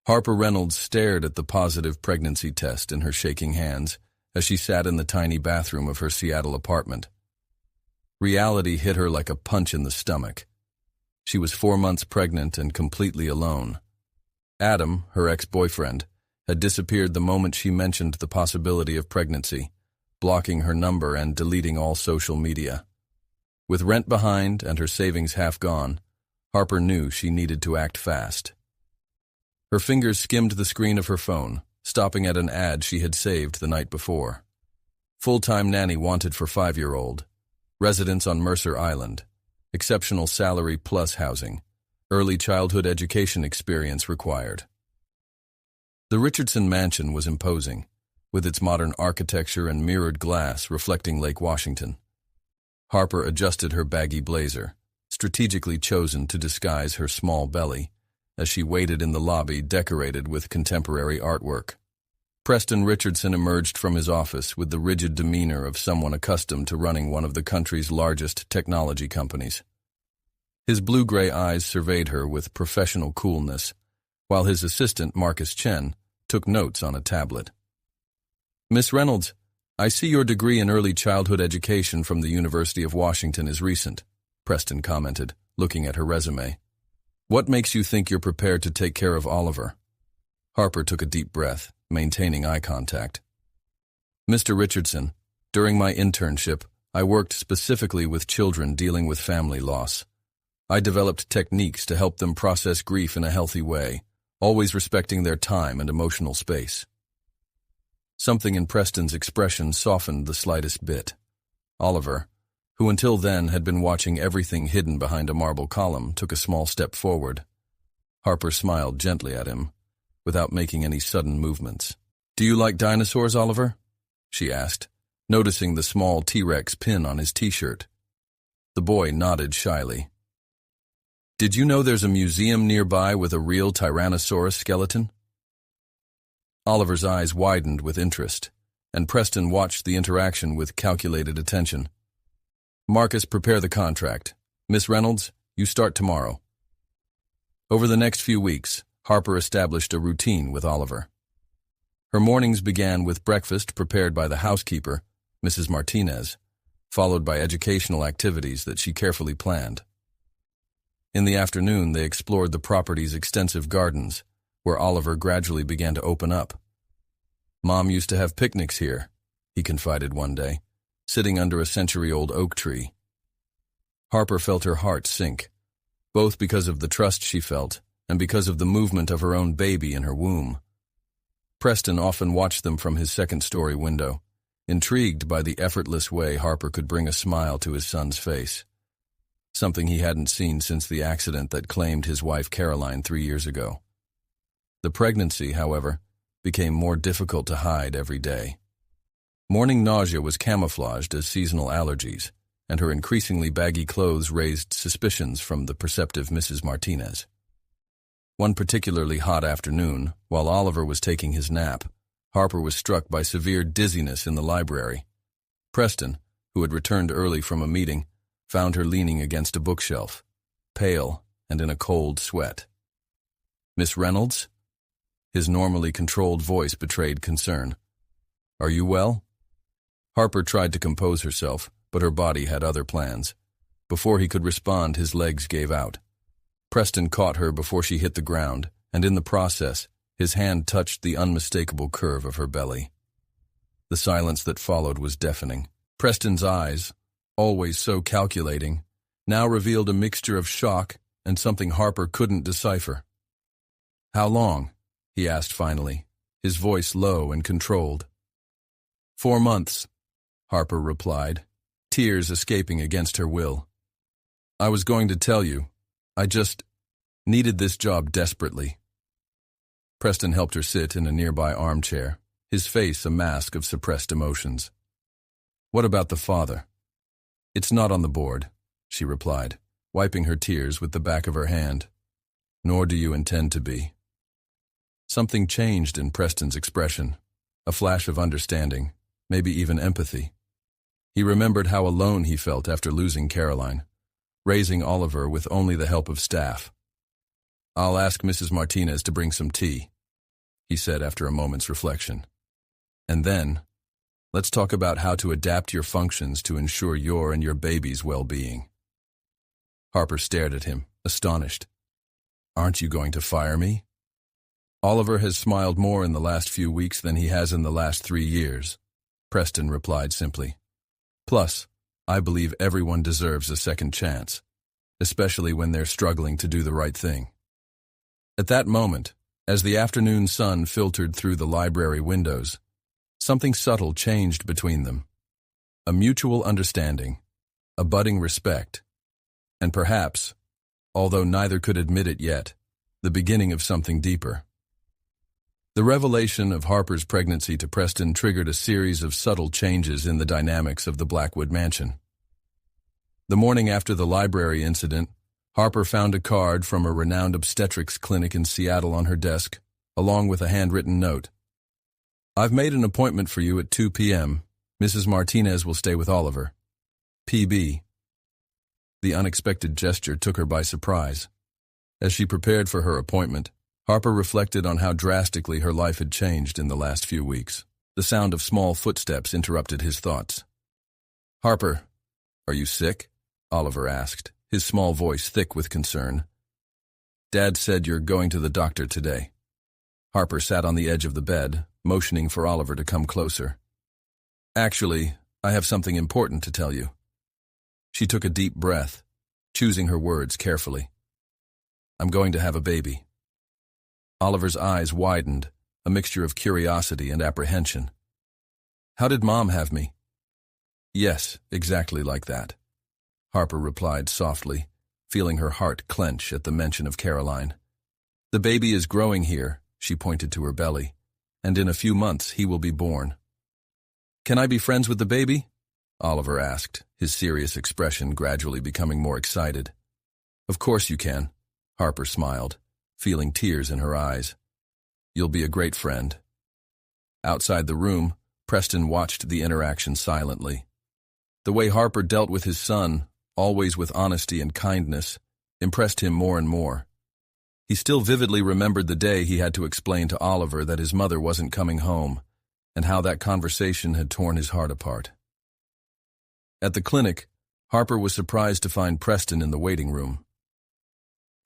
Harper Reynolds stared at the positive pregnancy test in her shaking hands as she sat in the tiny bathroom of her Seattle apartment. Reality hit her like a punch in the stomach. She was 4 months pregnant and completely alone. Adam, her ex-boyfriend, had disappeared the moment she mentioned the possibility of pregnancy, blocking her number and deleting all social media. With rent behind and her savings half gone, Harper knew she needed to act fast. Her fingers skimmed the screen of her phone, stopping at an ad she had saved the night before. Full-time nanny wanted for 5-year-old. Residence on Mercer Island. Exceptional salary plus housing. Early childhood education experience required. The Richardson mansion was imposing, with its modern architecture and mirrored glass reflecting Lake Washington. Harper adjusted her baggy blazer, strategically chosen to disguise her small belly, as she waited in the lobby decorated with contemporary artwork. Preston Richardson emerged from his office with the rigid demeanor of someone accustomed to running one of the country's largest technology companies. His blue-gray eyes surveyed her with professional coolness, while his assistant, Marcus Chen, took notes on a tablet. "Miss Reynolds, I see your degree in early childhood education from the University of Washington is recent," Preston commented, looking at her resume. "What makes you think you're prepared to take care of Oliver?" Harper took a deep breath, maintaining eye contact. "Mr. Richardson, during my internship, I worked specifically with children dealing with family loss. I developed techniques to help them process grief in a healthy way, always respecting their time and emotional space." Something in Preston's expression softened the slightest bit. Oliver, who until then had been watching everything hidden behind a marble column, took a small step forward. Harper smiled gently at him, without making any sudden movements. "Do you like dinosaurs, Oliver?" she asked, noticing the small T-Rex pin on his t-shirt. The boy nodded shyly. "Did you know there's a museum nearby with a real Tyrannosaurus skeleton?" Oliver's eyes widened with interest, and Preston watched the interaction with calculated attention. "Marcus, prepare the contract. Miss Reynolds, you start tomorrow." Over the next few weeks, Harper established a routine with Oliver. Her mornings began with breakfast prepared by the housekeeper, Mrs. Martinez, followed by educational activities that she carefully planned. In the afternoon, they explored the property's extensive gardens, where Oliver gradually began to open up. "Mom used to have picnics here," he confided one day, sitting under a century-old oak tree. Harper felt her heart sink, both because of the trust she felt and because of the movement of her own baby in her womb. Preston often watched them from his second-story window, intrigued by the effortless way Harper could bring a smile to his son's face, something he hadn't seen since the accident that claimed his wife Caroline 3 years ago. The pregnancy, however, became more difficult to hide every day. Morning nausea was camouflaged as seasonal allergies, and her increasingly baggy clothes raised suspicions from the perceptive Mrs. Martinez. One particularly hot afternoon, while Oliver was taking his nap, Harper was struck by severe dizziness in the library. Preston, who had returned early from a meeting, found her leaning against a bookshelf, pale and in a cold sweat. "Miss Reynolds?" His normally controlled voice betrayed concern. "Are you well?" Harper tried to compose herself, but her body had other plans. Before he could respond, his legs gave out. Preston caught her before she hit the ground, and in the process, his hand touched the unmistakable curve of her belly. The silence that followed was deafening. Preston's eyes, always so calculating, now revealed a mixture of shock and something Harper couldn't decipher. "How long?" he asked finally, his voice low and controlled. 4 months, Harper replied, tears escaping against her will. "I was going to tell you. I just needed this job desperately." Preston helped her sit in a nearby armchair, his face a mask of suppressed emotions. "What about the father?" "It's not on the board," she replied, wiping her tears with the back of her hand. "Nor do you intend to be." Something changed in Preston's expression, a flash of understanding, maybe even empathy. He remembered how alone he felt after losing Caroline, raising Oliver with only the help of staff. "I'll ask Mrs. Martinez to bring some tea," he said after a moment's reflection. And then, let's talk about how to adapt your functions to ensure your and your baby's well-being. Harper stared at him, astonished. Aren't you going to fire me? Oliver has smiled more in the last few weeks than he has in the last 3 years, Preston replied simply. Plus, I believe everyone deserves a second chance, especially when they're struggling to do the right thing. At that moment, as the afternoon sun filtered through the library windows, something subtle changed between them. A mutual understanding, a budding respect, and perhaps, although neither could admit it yet, the beginning of something deeper. The revelation of Harper's pregnancy to Preston triggered a series of subtle changes in the dynamics of the Blackwood mansion. The morning after the library incident, Harper found a card from a renowned obstetrics clinic in Seattle on her desk, along with a handwritten note. I've made an appointment for you at 2 p.m. Mrs. Martinez will stay with Oliver. P.B. The unexpected gesture took her by surprise. As she prepared for her appointment, Harper reflected on how drastically her life had changed in the last few weeks. The sound of small footsteps interrupted his thoughts. Harper, are you sick? Oliver asked, his small voice thick with concern. Dad said you're going to the doctor today. Harper sat on the edge of the bed, motioning for Oliver to come closer. Actually, I have something important to tell you. She took a deep breath, choosing her words carefully. I'm going to have a baby. Oliver's eyes widened, a mixture of curiosity and apprehension. How did Mom have me? Yes, exactly like that, Harper replied softly, feeling her heart clench at the mention of Caroline. The baby is growing here, she pointed to her belly, and in a few months he will be born. Can I be friends with the baby? Oliver asked, his serious expression gradually becoming more excited. Of course you can, Harper smiled, feeling tears in her eyes. You'll be a great friend. Outside the room, Preston watched the interaction silently. The way Harper dealt with his son, always with honesty and kindness, impressed him more and more. He still vividly remembered the day he had to explain to Oliver that his mother wasn't coming home, and how that conversation had torn his heart apart. At the clinic, Harper was surprised to find Preston in the waiting room.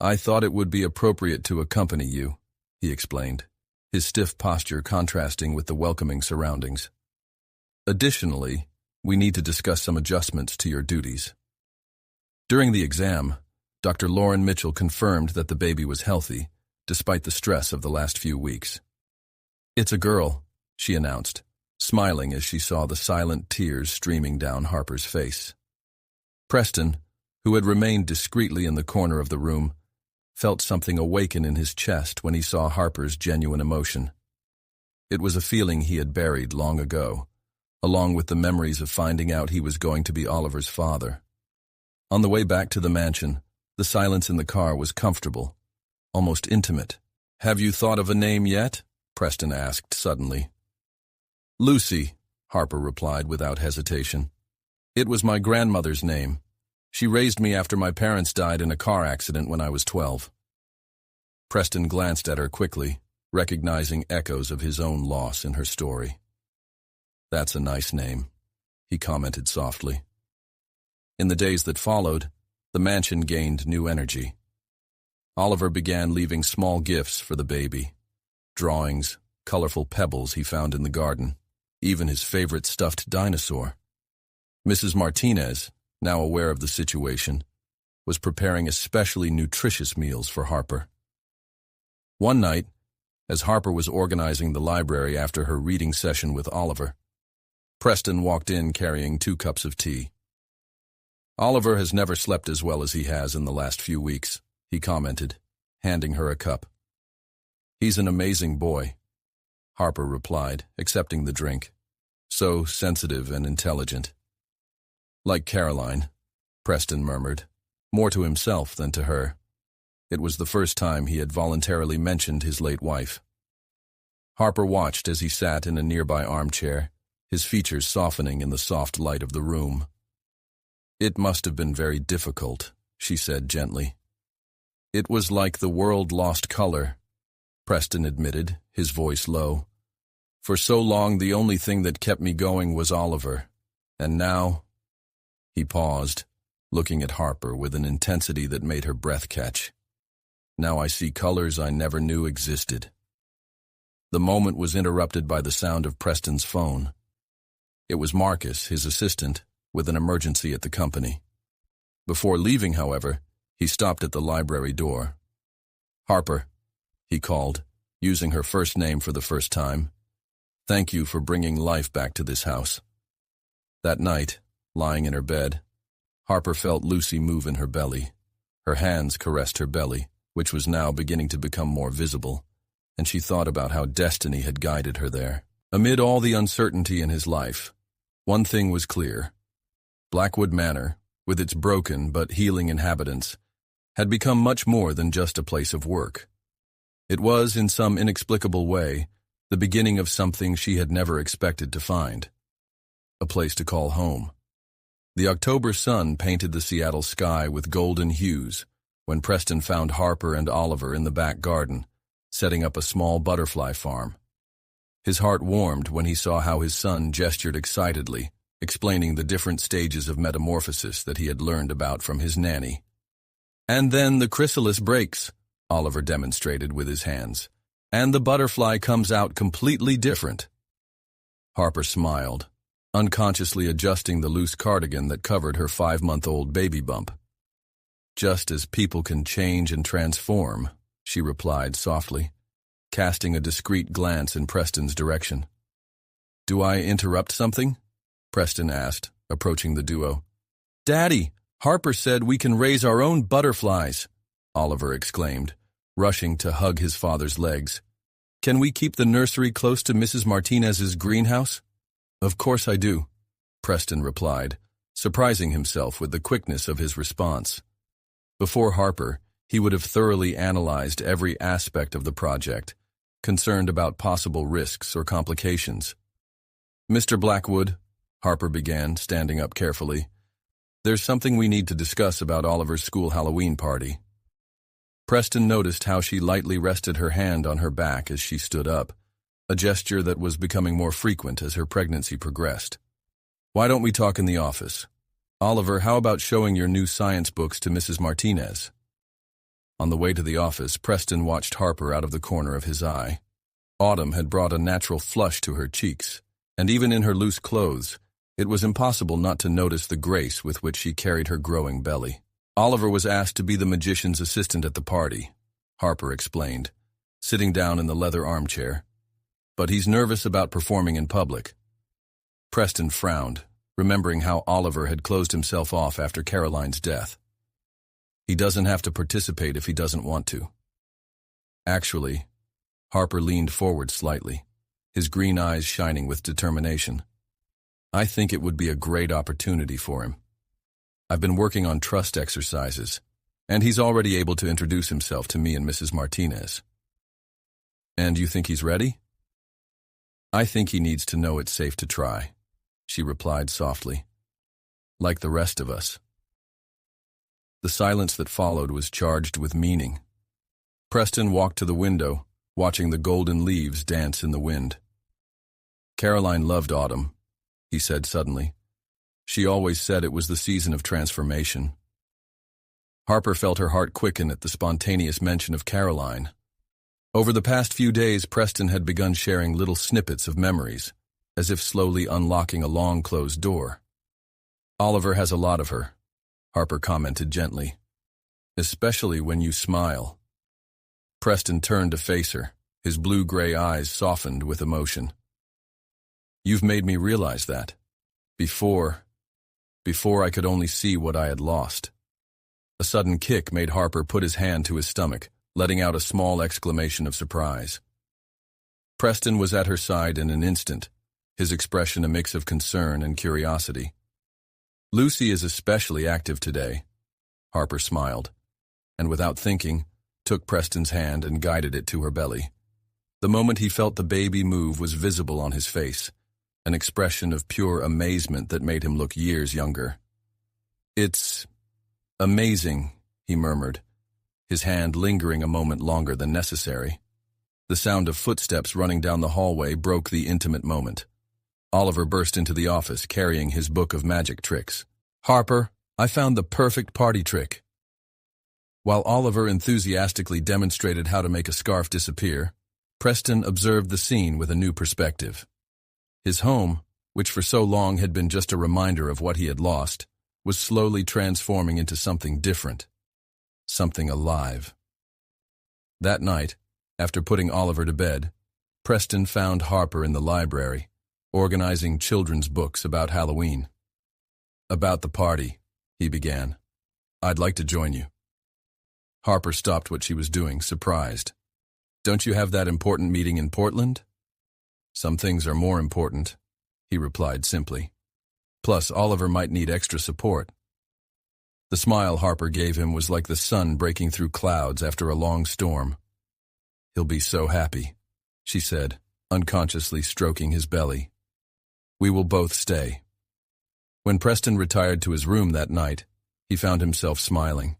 I thought it would be appropriate to accompany you, he explained, his stiff posture contrasting with the welcoming surroundings. Additionally, we need to discuss some adjustments to your duties. During the exam, Dr. Lauren Mitchell confirmed that the baby was healthy, despite the stress of the last few weeks. It's a girl, she announced, smiling as she saw the silent tears streaming down Harper's face. Preston, who had remained discreetly in the corner of the room, felt something awaken in his chest when he saw Harper's genuine emotion. It was a feeling he had buried long ago, along with the memories of finding out he was going to be Oliver's father. On the way back to the mansion, the silence in the car was comfortable, almost intimate. Have you thought of a name yet? Preston asked suddenly. Lucy, Harper replied without hesitation. It was my grandmother's name. She raised me after my parents died in a car accident when I was 12. Preston glanced at her quickly, recognizing echoes of his own loss in her story. That's a nice name, he commented softly. In the days that followed, the mansion gained new energy. Oliver began leaving small gifts for the baby. Drawings, colorful pebbles he found in the garden, even his favorite stuffed dinosaur. Mrs. Martinez, now aware of the situation, was preparing especially nutritious meals for Harper. One night, as Harper was organizing the library after her reading session with Oliver, Preston walked in carrying 2 cups of tea. Oliver has never slept as well as he has in the last few weeks, he commented, handing her a cup. He's an amazing boy, Harper replied, accepting the drink. So sensitive and intelligent. Like Caroline, Preston murmured, more to himself than to her. It was the first time he had voluntarily mentioned his late wife. Harper watched as he sat in a nearby armchair, his features softening in the soft light of the room. It must have been very difficult, she said gently. It was like the world lost color. Preston admitted, his voice low. For so long, the only thing that kept me going was Oliver. And now... He paused, looking at Harper with an intensity that made her breath catch. Now I see colors I never knew existed. The moment was interrupted by the sound of Preston's phone. It was Marcus, his assistant, with an emergency at the company. Before leaving, however, he stopped at the library door. Harper, he called, using her first name for the first time. Thank you for bringing life back to this house. That night, lying in her bed, Harper felt Lucy move in her belly. Her hands caressed her belly, which was now beginning to become more visible, and she thought about how destiny had guided her there. Amid all the uncertainty in his life, one thing was clear. Blackwood Manor, with its broken but healing inhabitants, had become much more than just a place of work. It was, in some inexplicable way, the beginning of something she had never expected to find. A place to call home. The October sun painted the Seattle sky with golden hues when Preston found Harper and Oliver in the back garden, setting up a small butterfly farm. His heart warmed when he saw how his son gestured excitedly, explaining the different stages of metamorphosis that he had learned about from his nanny. And then the chrysalis breaks, Oliver demonstrated with his hands, and the butterfly comes out completely different. Harper smiled, unconsciously adjusting the loose cardigan that covered her 5-month-old baby bump. Just as people can change and transform, she replied softly, casting a discreet glance in Preston's direction. Do I interrupt something? Preston asked, approaching the duo. Daddy, Harper said we can raise our own butterflies, Oliver exclaimed, rushing to hug his father's legs. Can we keep the nursery close to Mrs. Martinez's greenhouse? Of course I do, Preston replied, surprising himself with the quickness of his response. Before Harper, he would have thoroughly analyzed every aspect of the project, concerned about possible risks or complications. Mr. Blackwood, Harper began, standing up carefully, there's something we need to discuss about Oliver's school Halloween party. Preston noticed how she lightly rested her hand on her back as she stood up, a gesture that was becoming more frequent as her pregnancy progressed. Why don't we talk in the office? Oliver, how about showing your new science books to Mrs. Martinez? On the way to the office, Preston watched Harper out of the corner of his eye. Autumn had brought a natural flush to her cheeks, and even in her loose clothes, it was impossible not to notice the grace with which she carried her growing belly. Oliver was asked to be the magician's assistant at the party, Harper explained, sitting down in the leather armchair. But he's nervous about performing in public. Preston frowned, remembering how Oliver had closed himself off after Caroline's death. He doesn't have to participate if he doesn't want to. Actually, Harper leaned forward slightly, his green eyes shining with determination. I think it would be a great opportunity for him. I've been working on trust exercises, and he's already able to introduce himself to me and Mrs. Martinez. And you think he's ready? I think he needs to know it's safe to try, she replied softly. Like the rest of us. The silence that followed was charged with meaning. Preston walked to the window, watching the golden leaves dance in the wind. Caroline loved autumn, he said suddenly. She always said it was the season of transformation. Harper felt her heart quicken at the spontaneous mention of Caroline. Over the past few days, Preston had begun sharing little snippets of memories, as if slowly unlocking a long-closed door. Oliver has a lot of her, Harper commented gently. Especially when you smile. Preston turned to face her, his blue-gray eyes softened with emotion. You've made me realize that. Before I could only see what I had lost. A sudden kick made Harper put his hand to his stomach, letting out a small exclamation of surprise. Preston was at her side in an instant, his expression a mix of concern and curiosity. Lucy is especially active today, Harper smiled, and without thinking, took Preston's hand and guided it to her belly. The moment he felt the baby move was visible on his face, an expression of pure amazement that made him look years younger. It's amazing, he murmured, his hand lingering a moment longer than necessary. The sound of footsteps running down the hallway broke the intimate moment. Oliver burst into the office carrying his book of magic tricks. "Harper, I found the perfect party trick." While Oliver enthusiastically demonstrated how to make a scarf disappear, Preston observed the scene with a new perspective. His home, which for so long had been just a reminder of what he had lost, was slowly transforming into something different, something alive. That night, after putting Oliver to bed, Preston found Harper in the library, organizing children's books about Halloween. "About the party," he began. "I'd like to join you." Harper stopped what she was doing, surprised. "Don't you have that important meeting in Portland?" "Some things are more important," he replied simply. "Plus, Oliver might need extra support." The smile Harper gave him was like the sun breaking through clouds after a long storm. "He'll be so happy," she said, unconsciously stroking his belly. "We will both stay." When Preston retired to his room that night, he found himself smiling.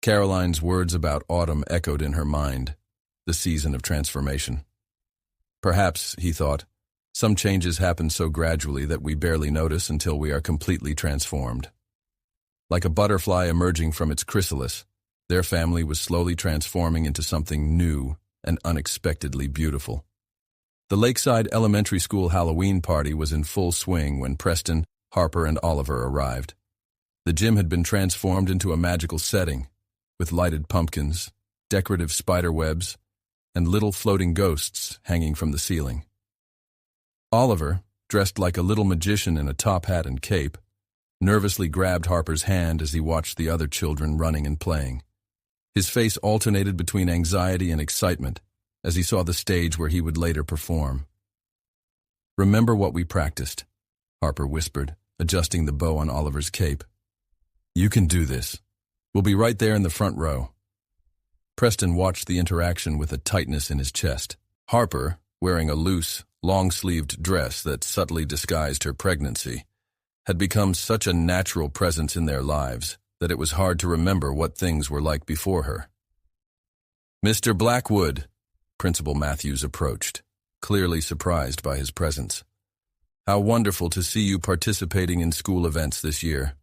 Caroline's words about autumn echoed in her mind, the season of transformation. Perhaps, he thought, some changes happen so gradually that we barely notice until we are completely transformed. Like a butterfly emerging from its chrysalis, their family was slowly transforming into something new and unexpectedly beautiful. The Lakeside Elementary School Halloween party was in full swing when Preston, Harper, and Oliver arrived. The gym had been transformed into a magical setting, with lighted pumpkins, decorative spider webs, and little floating ghosts hanging from the ceiling. Oliver, dressed like a little magician in a top hat and cape, nervously grabbed Harper's hand as he watched the other children running and playing. His face alternated between anxiety and excitement as he saw the stage where he would later perform. "Remember what we practiced," Harper whispered, adjusting the bow on Oliver's cape. "You can do this. We'll be right there in the front row." Preston watched the interaction with a tightness in his chest. Harper, wearing a loose, long-sleeved dress that subtly disguised her pregnancy, had become such a natural presence in their lives that it was hard to remember what things were like before her. "Mr. Blackwood," Principal Matthews approached, clearly surprised by his presence. "How wonderful to see you participating in school events this year."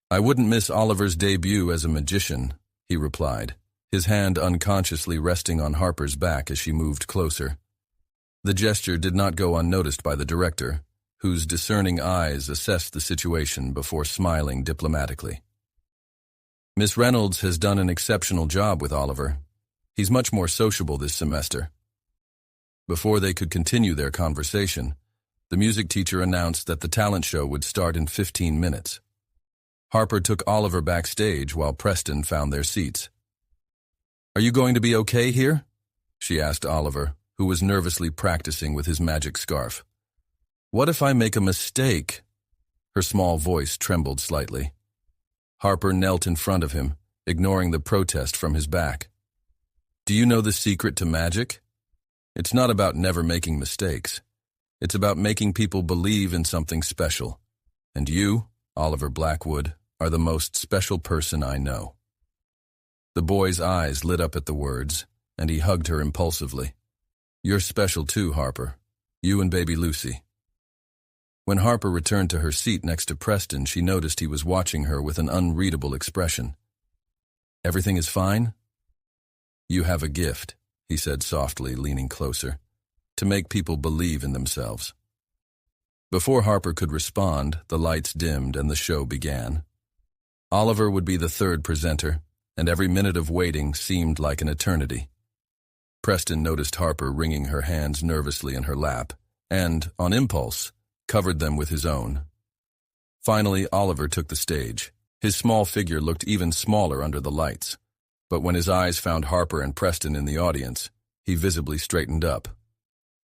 "I wouldn't miss Oliver's debut as a magician," he replied, his hand unconsciously resting on Harper's back as she moved closer. The gesture did not go unnoticed by the director, whose discerning eyes assessed the situation before smiling diplomatically. "Miss Reynolds has done an exceptional job with Oliver. He's much more sociable this semester." Before they could continue their conversation, the music teacher announced that the talent show would start in 15 minutes. Harper took Oliver backstage while Preston found their seats. "Are you going to be okay here?" she asked Oliver, who was nervously practicing with his magic scarf. "What if I make a mistake?" Her small voice trembled slightly. Harper knelt in front of him, ignoring the protest from his back. "Do you know the secret to magic? It's not about never making mistakes. It's about making people believe in something special. And you, Oliver Blackwood, are the most special person I know." The boy's eyes lit up at the words, and he hugged her impulsively. "You're special too, Harper. You and baby Lucy." When Harper returned to her seat next to Preston, she noticed he was watching her with an unreadable expression. "Everything is fine?" "You have a gift," he said softly, leaning closer, "to make people believe in themselves." Before Harper could respond, the lights dimmed and the show began. Oliver would be the third presenter, and every minute of waiting seemed like an eternity. Preston noticed Harper wringing her hands nervously in her lap, and, on impulse, covered them with his own. Finally, Oliver took the stage. His small figure looked even smaller under the lights, but when his eyes found Harper and Preston in the audience, he visibly straightened up.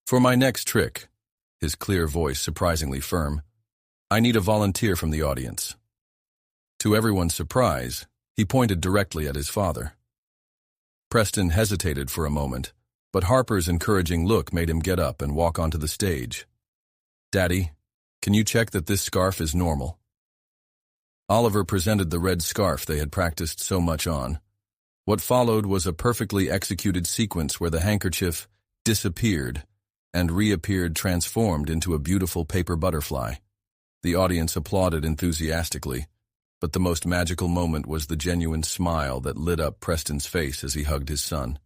"For my next trick," his clear voice surprisingly firm, "I need a volunteer from the audience." To everyone's surprise, he pointed directly at his father. Preston hesitated for a moment, but Harper's encouraging look made him get up and walk onto the stage. "Daddy, can you check that this scarf is normal?" Oliver presented the red scarf they had practiced so much on. What followed was a perfectly executed sequence where the handkerchief disappeared and reappeared transformed into a beautiful paper butterfly. The audience applauded enthusiastically, but the most magical moment was the genuine smile that lit up Preston's face as he hugged his son.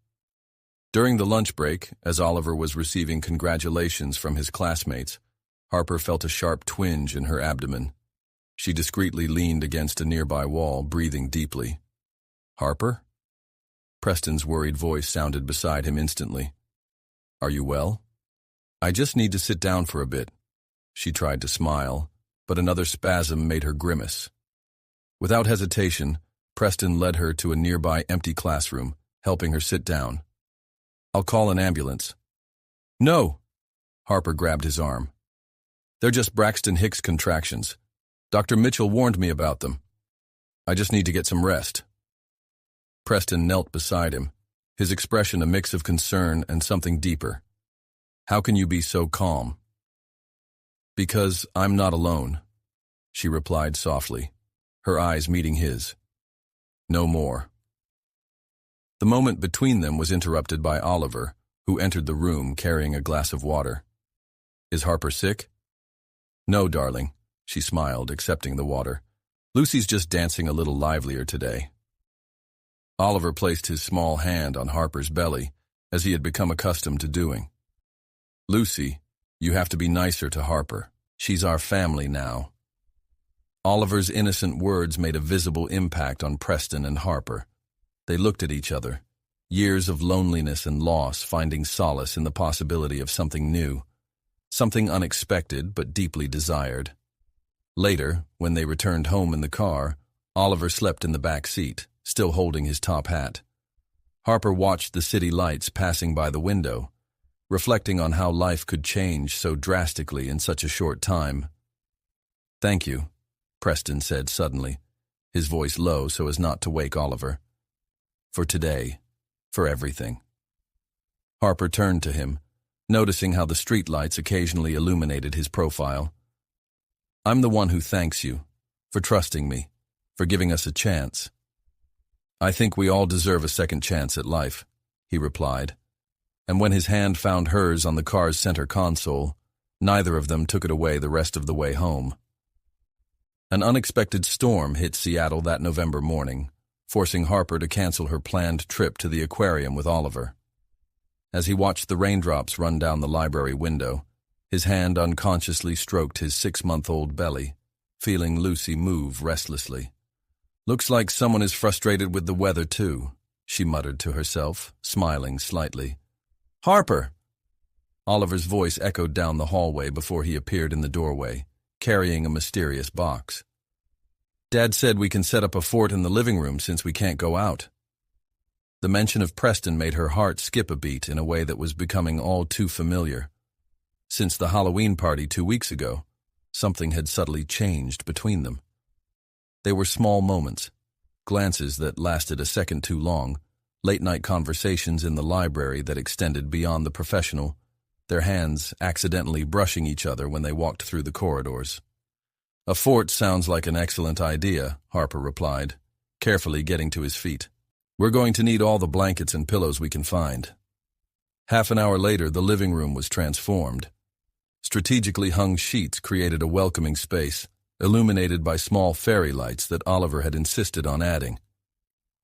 During the lunch break, as Oliver was receiving congratulations from his classmates, Harper felt a sharp twinge in her abdomen. She discreetly leaned against a nearby wall, breathing deeply. "Harper?" Preston's worried voice sounded beside him instantly. "Are you well?" "I just need to sit down for a bit." She tried to smile, but another spasm made her grimace. Without hesitation, Preston led her to a nearby empty classroom, helping her sit down. "I'll call an ambulance." "No!" Harper grabbed his arm. "They're just Braxton Hicks contractions. Dr. Mitchell warned me about them. I just need to get some rest." Preston knelt beside him, his expression a mix of concern and something deeper. "How can you be so calm?" "Because I'm not alone," she replied softly, her eyes meeting his. "No more." The moment between them was interrupted by Oliver, who entered the room carrying a glass of water. "Is Harper sick?" "No, darling," she smiled, accepting the water. "Lucy's just dancing a little livelier today." Oliver placed his small hand on Harper's belly, as he had become accustomed to doing. "Lucy, you have to be nicer to Harper. She's our family now." Oliver's innocent words made a visible impact on Preston and Harper. They looked at each other, years of loneliness and loss finding solace in the possibility of something new, something unexpected but deeply desired. Later, when they returned home in the car, Oliver slept in the back seat, still holding his top hat. Harper watched the city lights passing by the window, reflecting on how life could change so drastically in such a short time. "Thank you," Preston said suddenly, his voice low so as not to wake Oliver. "For today, for everything." Harper turned to him, noticing how the streetlights occasionally illuminated his profile. "I'm the one who thanks you, for trusting me, for giving us a chance." "I think we all deserve a second chance at life," he replied. And when his hand found hers on the car's center console, neither of them took it away the rest of the way home. An unexpected storm hit Seattle that November morning, forcing Harper to cancel her planned trip to the aquarium with Oliver. As he watched the raindrops run down the library window, his hand unconsciously stroked his 6-month-old belly, feeling Lucy move restlessly. "Looks like someone is frustrated with the weather too," she muttered to herself, smiling slightly. "Harper!" Oliver's voice echoed down the hallway before he appeared in the doorway, carrying a mysterious box. "Dad said we can set up a fort in the living room since we can't go out." The mention of Preston made her heart skip a beat in a way that was becoming all too familiar. Since the Halloween party 2 weeks ago, something had subtly changed between them. They were small moments, glances that lasted a second too long, late-night conversations in the library that extended beyond the professional, their hands accidentally brushing each other when they walked through the corridors. "A fort sounds like an excellent idea," Harper replied, carefully getting to his feet. "We're going to need all the blankets and pillows we can find." Half an hour later, the living room was transformed. Strategically hung sheets created a welcoming space, illuminated by small fairy lights that Oliver had insisted on adding.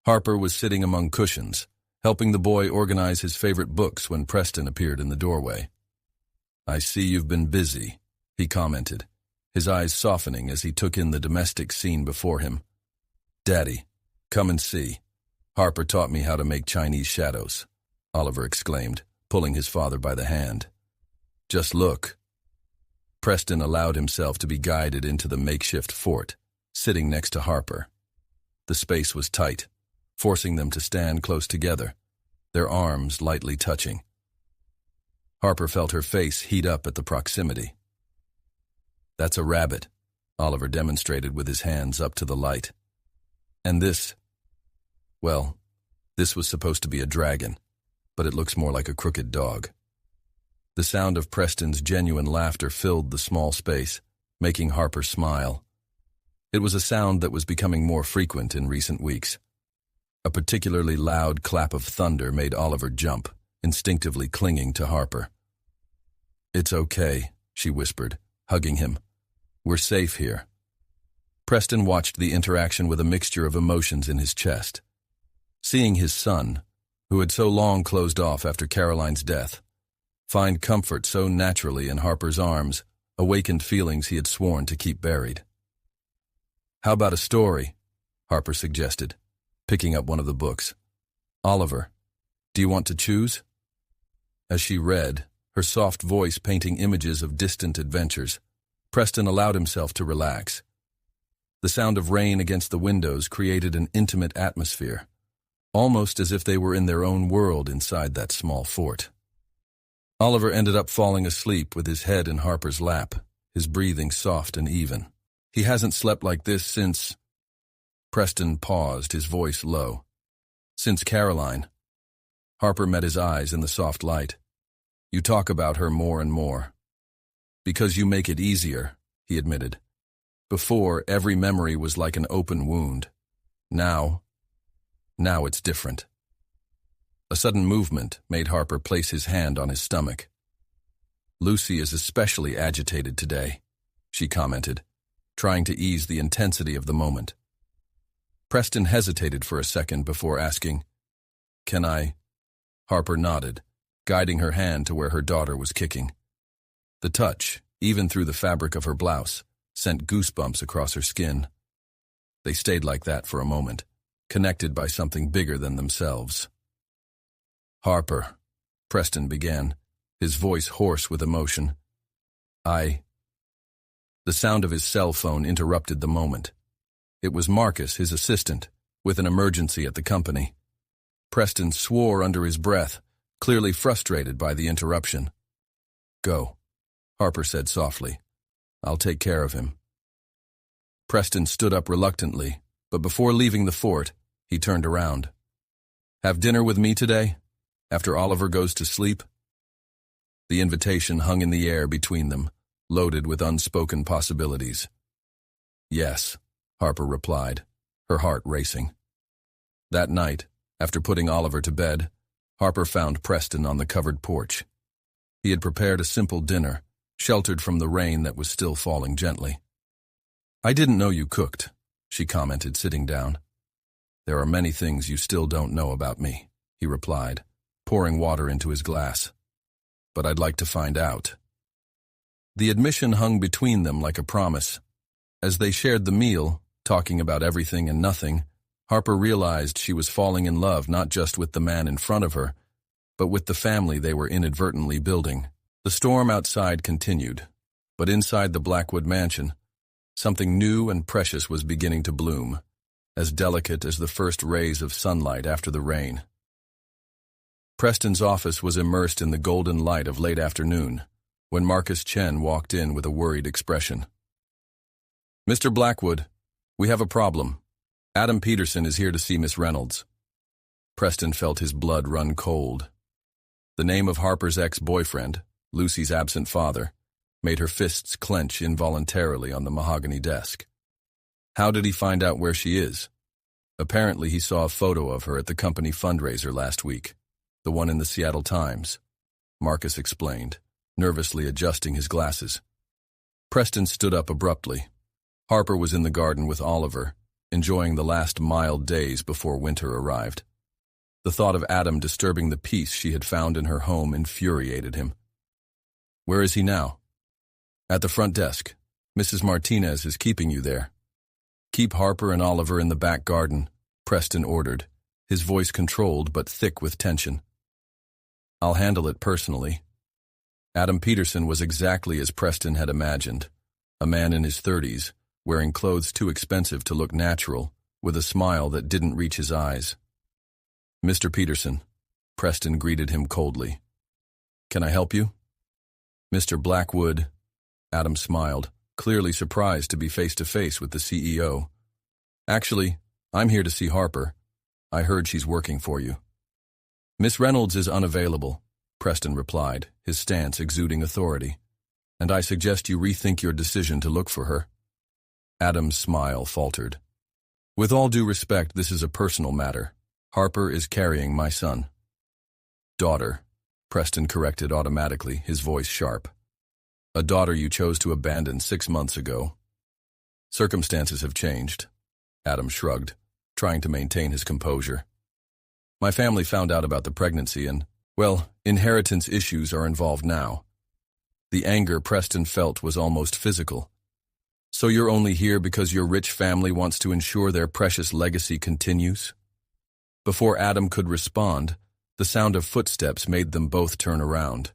Harper was sitting among cushions, helping the boy organize his favorite books when Preston appeared in the doorway. "I see you've been busy," he commented, his eyes softening as he took in the domestic scene before him. "Daddy, come and see. Harper taught me how to make Chinese shadows," Oliver exclaimed, pulling his father by the hand. "Just look." Preston allowed himself to be guided into the makeshift fort, sitting next to Harper. The space was tight, forcing them to stand close together, their arms lightly touching. Harper felt her face heat up at the proximity. "That's a rabbit," Oliver demonstrated with his hands up to the light. "And this, well, this was supposed to be a dragon, but it looks more like a crooked dog." The sound of Preston's genuine laughter filled the small space, making Harper smile. It was a sound that was becoming more frequent in recent weeks. A particularly loud clap of thunder made Oliver jump, instinctively clinging to Harper. "It's okay," she whispered, hugging him. "We're safe here." Preston watched the interaction with a mixture of emotions in his chest. Seeing his son, who had so long closed off after Caroline's death, find comfort so naturally in Harper's arms, awakened feelings he had sworn to keep buried. "How about a story?" Harper suggested, picking up one of the books. "Oliver, do you want to choose?" As she read, her soft voice painting images of distant adventures, Preston allowed himself to relax. The sound of rain against the windows created an intimate atmosphere, almost as if they were in their own world inside that small fort. Oliver ended up falling asleep with his head in Harper's lap, his breathing soft and even. "He hasn't slept like this since—" Preston paused, his voice low. "Since Caroline." Harper met his eyes in the soft light. "You talk about her more and more." "Because you make it easier," he admitted. "Before, every memory was like an open wound. Now it's different." A sudden movement made Harper place his hand on his stomach. "Lucy is especially agitated today," she commented, trying to ease the intensity of the moment. Preston hesitated for a second before asking, "Can I?" Harper nodded, guiding her hand to where her daughter was kicking. The touch, even through the fabric of her blouse, sent goosebumps across her skin. They stayed like that for a moment, connected by something bigger than themselves. "Harper," Preston began, his voice hoarse with emotion. The sound of his cell phone interrupted the moment. It was Marcus, his assistant, with an emergency at the company. Preston swore under his breath, clearly frustrated by the interruption. "Go," Harper said softly. "I'll take care of him." Preston stood up reluctantly, but before leaving the fort, he turned around. "Have dinner with me today, after Oliver goes to sleep?" The invitation hung in the air between them, loaded with unspoken possibilities. "Yes," Harper replied, her heart racing. That night, after putting Oliver to bed, Harper found Preston on the covered porch. He had prepared a simple dinner, sheltered from the rain that was still falling gently. "I didn't know you cooked," she commented, sitting down. "There are many things you still don't know about me," he replied, pouring water into his glass. "But I'd like to find out." The admission hung between them like a promise. As they shared the meal, talking about everything and nothing, Harper realized she was falling in love not just with the man in front of her, but with the family they were inadvertently building. The storm outside continued, but inside the Blackwood mansion, something new and precious was beginning to bloom, as delicate as the first rays of sunlight after the rain. Preston's office was immersed in the golden light of late afternoon, when Marcus Chen walked in with a worried expression. "Mr. Blackwood, we have a problem. Adam Peterson is here to see Miss Reynolds." Preston felt his blood run cold. The name of Harper's ex-boyfriend, Lucy's absent father, made her fists clench involuntarily on the mahogany desk. How did he find out where she is? Apparently he saw a photo of her at the company fundraiser last week, the one in the Seattle Times, Marcus explained, nervously adjusting his glasses. Preston stood up abruptly. Harper was in the garden with Oliver, enjoying the last mild days before winter arrived. The thought of Adam disturbing the peace she had found in her home infuriated him. "Where is he now?" "At the front desk. Mrs. Martinez is keeping you there." "Keep Harper and Oliver in the back garden," Preston ordered, his voice controlled but thick with tension. "I'll handle it personally." Adam Peterson was exactly as Preston had imagined, a man in his 30s, wearing clothes too expensive to look natural, with a smile that didn't reach his eyes. "Mr. Peterson," Preston greeted him coldly. "Can I help you?" "Mr. Blackwood," Adam smiled, clearly surprised to be face-to-face with the CEO. "Actually, I'm here to see Harper. I heard she's working for you." "Miss Reynolds is unavailable," Preston replied, his stance exuding authority. "And I suggest you rethink your decision to look for her." Adam's smile faltered. "With all due respect, this is a personal matter. Harper is carrying my son. Daughter, Preston corrected automatically, his voice sharp. A daughter you chose to abandon 6 months ago. Circumstances have changed. Adam shrugged, trying to maintain his composure. My family found out about the pregnancy and, well, inheritance issues are involved now. The anger Preston felt was almost physical. So you're only here because your rich family wants to ensure their precious legacy continues? Before Adam could respond, the sound of footsteps made them both turn around.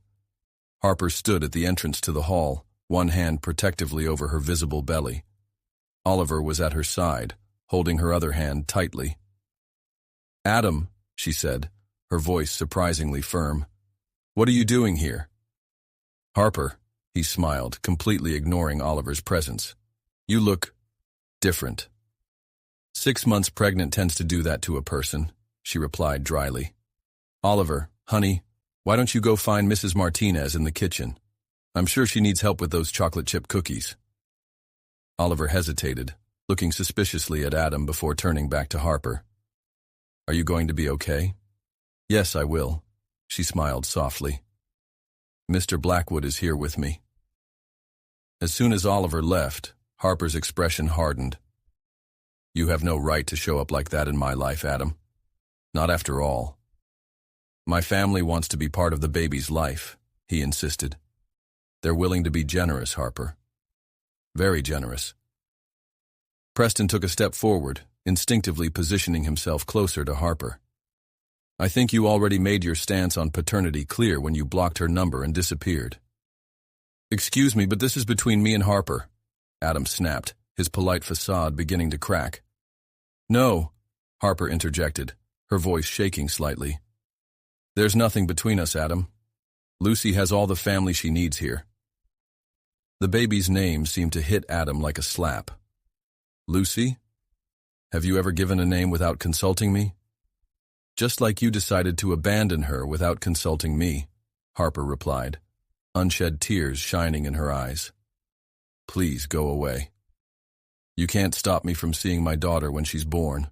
Harper stood at the entrance to the hall, one hand protectively over her visible belly. Oliver was at her side, holding her other hand tightly. Adam, she said, her voice surprisingly firm. What are you doing here? Harper, he smiled, completely ignoring Oliver's presence. You look different. 6 months pregnant tends to do that to a person, she replied dryly. Oliver, honey, why don't you go find Mrs. Martinez in the kitchen? I'm sure she needs help with those chocolate chip cookies. Oliver hesitated, looking suspiciously at Adam before turning back to Harper. Are you going to be okay? Yes, I will, she smiled softly. Mr. Blackwood is here with me. As soon as Oliver left, Harper's expression hardened. You have no right to show up like that in my life, Adam. Not after all. My family wants to be part of the baby's life, he insisted. They're willing to be generous, Harper. Very generous. Preston took a step forward, instinctively positioning himself closer to Harper. I think you already made your stance on paternity clear when you blocked her number and disappeared. Excuse me, but this is between me and Harper, Adam snapped, his polite facade beginning to crack. No, Harper interjected, her voice shaking slightly. There's nothing between us, Adam. Lucy has all the family she needs here. The baby's name seemed to hit Adam like a slap. Lucy? Have you ever given a name without consulting me? Just like you decided to abandon her without consulting me, Harper replied, unshed tears shining in her eyes. Please go away. You can't stop me from seeing my daughter when she's born,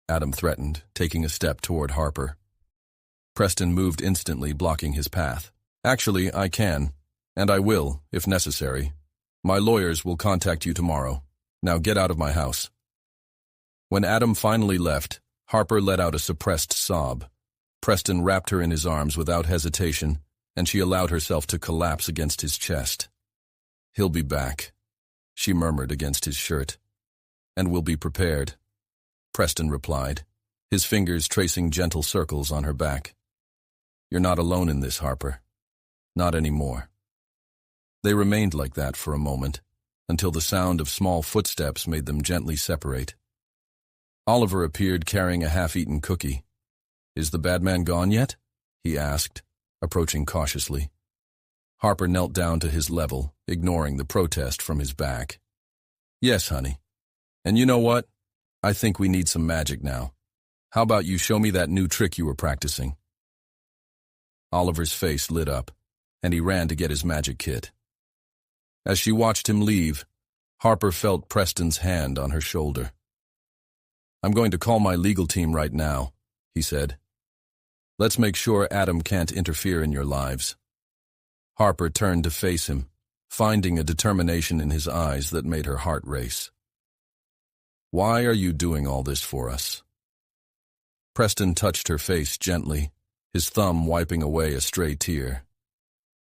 Adam threatened, taking a step toward Harper. Preston moved instantly, blocking his path. Actually, I can, and I will, if necessary. My lawyers will contact you tomorrow. Now get out of my house. When Adam finally left, Harper let out a suppressed sob. Preston wrapped her in his arms without hesitation, and she allowed herself to collapse against his chest. He'll be back, she murmured against his shirt. And we'll be prepared, Preston replied, his fingers tracing gentle circles on her back. You're not alone in this, Harper. Not anymore. They remained like that for a moment, until the sound of small footsteps made them gently separate. Oliver appeared carrying a half-eaten cookie. Is the bad man gone yet? He asked, approaching cautiously. Harper knelt down to his level, ignoring the protest from his back. Yes, honey. And you know what? I think we need some magic now. How about you show me that new trick you were practicing? Oliver's face lit up, and he ran to get his magic kit. As she watched him leave, Harper felt Preston's hand on her shoulder. I'm going to call my legal team right now, he said. Let's make sure Adam can't interfere in your lives. Harper turned to face him, finding a determination in his eyes that made her heart race. Why are you doing all this for us? Preston touched her face gently, his thumb wiping away a stray tear.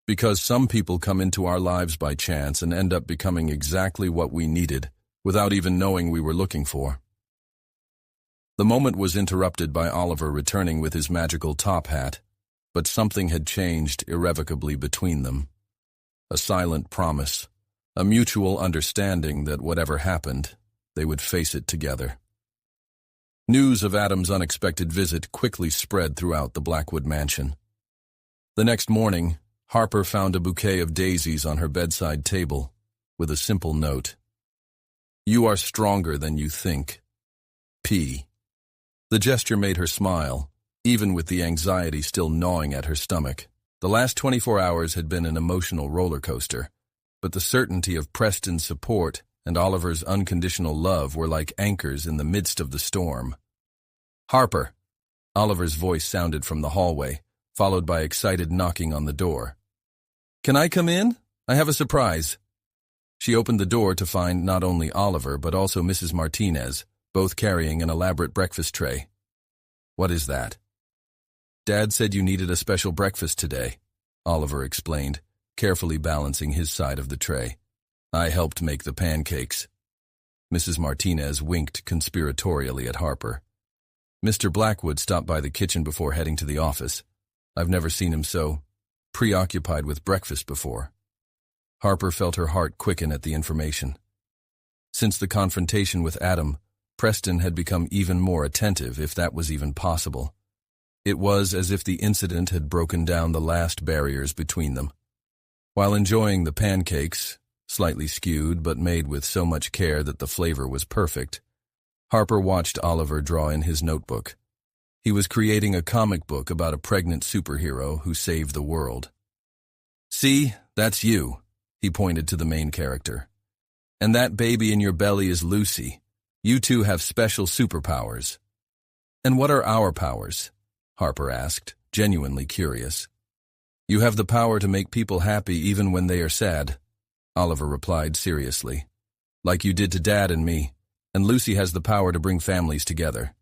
Because some people come into our lives by chance and end up becoming exactly what we needed, without even knowing we were looking for. The moment was interrupted by Oliver returning with his magical top hat, but something had changed irrevocably between them. A silent promise, a mutual understanding that whatever happened, they would face it together. News of Adam's unexpected visit quickly spread throughout the Blackwood mansion. The next morning, Harper found a bouquet of daisies on her bedside table, with a simple note. You are stronger than you think. P. The gesture made her smile, even with the anxiety still gnawing at her stomach. The last 24 hours had been an emotional roller coaster, but the certainty of Preston's support and Oliver's unconditional love were like anchors in the midst of the storm. Harper, Oliver's voice sounded from the hallway, followed by excited knocking on the door. "Can I come in? I have a surprise." She opened the door to find not only Oliver but also Mrs. Martinez, both carrying an elaborate breakfast tray. "What is that?" "Dad said you needed a special breakfast today," Oliver explained, carefully balancing his side of the tray. "I helped make the pancakes." Mrs. Martinez winked conspiratorially at Harper. "Mr. Blackwood stopped by the kitchen before heading to the office. I've never seen him so preoccupied with breakfast before." Harper felt her heart quicken at the information. Since the confrontation with Adam, Preston had become even more attentive, if that was even possible. It was as if the incident had broken down the last barriers between them. While enjoying the pancakes, slightly skewed but made with so much care that the flavor was perfect, Harper watched Oliver draw in his notebook. He was creating a comic book about a pregnant superhero who saved the world. "See, that's you," he pointed to the main character. "And that baby in your belly is Lucy. You two have special superpowers." "And what are our powers?" Harper asked, genuinely curious. "You have the power to make people happy even when they are sad," Oliver replied seriously. "Like you did to Dad and me, and Lucy has the power to bring families together."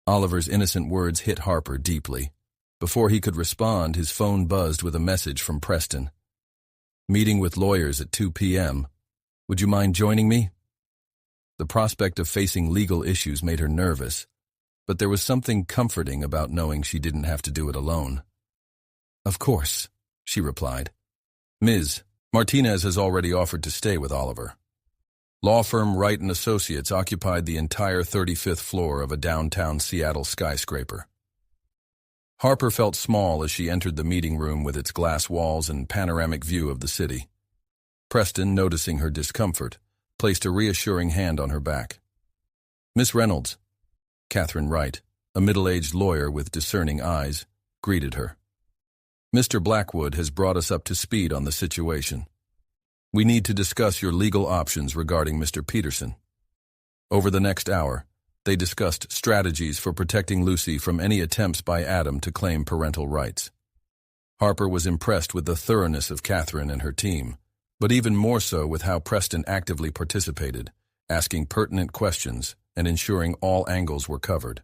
Oliver's innocent words hit Harper deeply. Before he could respond, his phone buzzed with a message from Preston. "Meeting with lawyers at 2 p.m. Would you mind joining me?" The prospect of facing legal issues made her nervous, but there was something comforting about knowing she didn't have to do it alone. "Of course," she replied. "Ms. Martinez has already offered to stay with Oliver." Law firm Wright & Associates occupied the entire 35th floor of a downtown Seattle skyscraper. Harper felt small as she entered the meeting room with its glass walls and panoramic view of the city. Preston, noticing her discomfort, placed a reassuring hand on her back. "Miss Reynolds," Catherine Wright, a middle-aged lawyer with discerning eyes, greeted her. "Mr. Blackwood has brought us up to speed on the situation. We need to discuss your legal options regarding Mr. Peterson." Over the next hour, they discussed strategies for protecting Lucy from any attempts by Adam to claim parental rights. Harper was impressed with the thoroughness of Catherine and her team, but even more so with how Preston actively participated, asking pertinent questions and ensuring all angles were covered.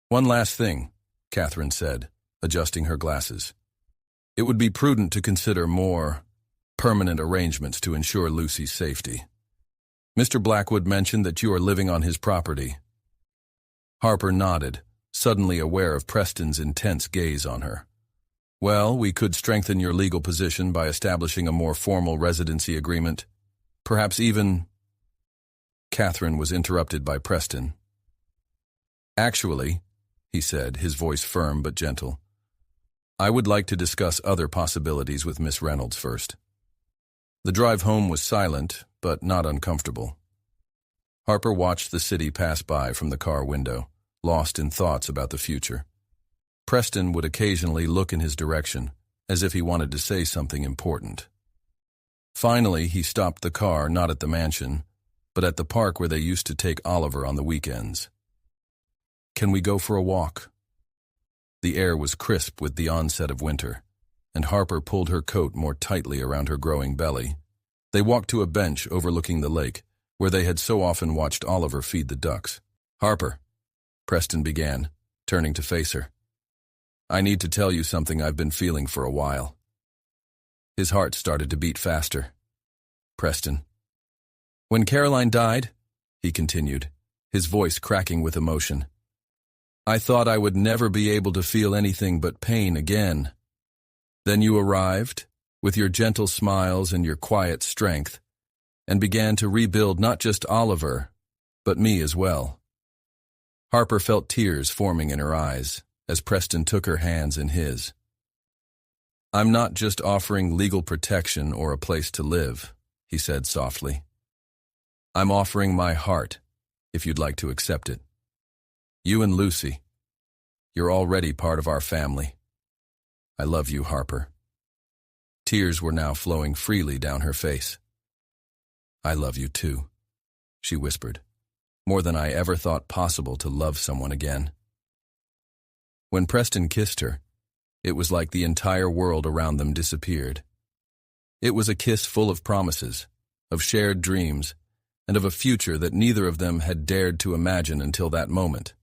"One last thing," Catherine said, adjusting her glasses. "It would be prudent to consider more permanent arrangements to ensure Lucy's safety. Mr. Blackwood mentioned that you are living on his property." Harper nodded, suddenly aware of Preston's intense gaze on her. "Well, we could strengthen your legal position by establishing a more formal residency agreement. Perhaps even—" Catherine was interrupted by Preston. "Actually," he said, his voice firm but gentle, "I would like to discuss other possibilities with Miss Reynolds first." The drive home was silent, but not uncomfortable. Harper watched the city pass by from the car window, lost in thoughts about the future. Preston would occasionally look in his direction, as if he wanted to say something important. Finally, he stopped the car not at the mansion, but at the park where they used to take Oliver on the weekends. "Can we go for a walk?" The air was crisp with the onset of winter, and Harper pulled her coat more tightly around her growing belly. They walked to a bench overlooking the lake, where they had so often watched Oliver feed the ducks. "Harper," Preston began, turning to face her. "I need to tell you something I've been feeling for a while." His heart started to beat faster. "Preston." "When Caroline died," he continued, his voice cracking with emotion, "I thought I would never be able to feel anything but pain again. Then you arrived, with your gentle smiles and your quiet strength, and began to rebuild not just Oliver, but me as well." Harper felt tears forming in her eyes as Preston took her hands in his. "I'm not just offering legal protection or a place to live," he said softly. "I'm offering my heart, if you'd like to accept it. You and Lucy, you're already part of our family. I love you, Harper." Tears were now flowing freely down her face. "I love you too," she whispered, "more than I ever thought possible to love someone again." When Preston kissed her, it was like the entire world around them disappeared. It was a kiss full of promises, of shared dreams, and of a future that neither of them had dared to imagine until that moment.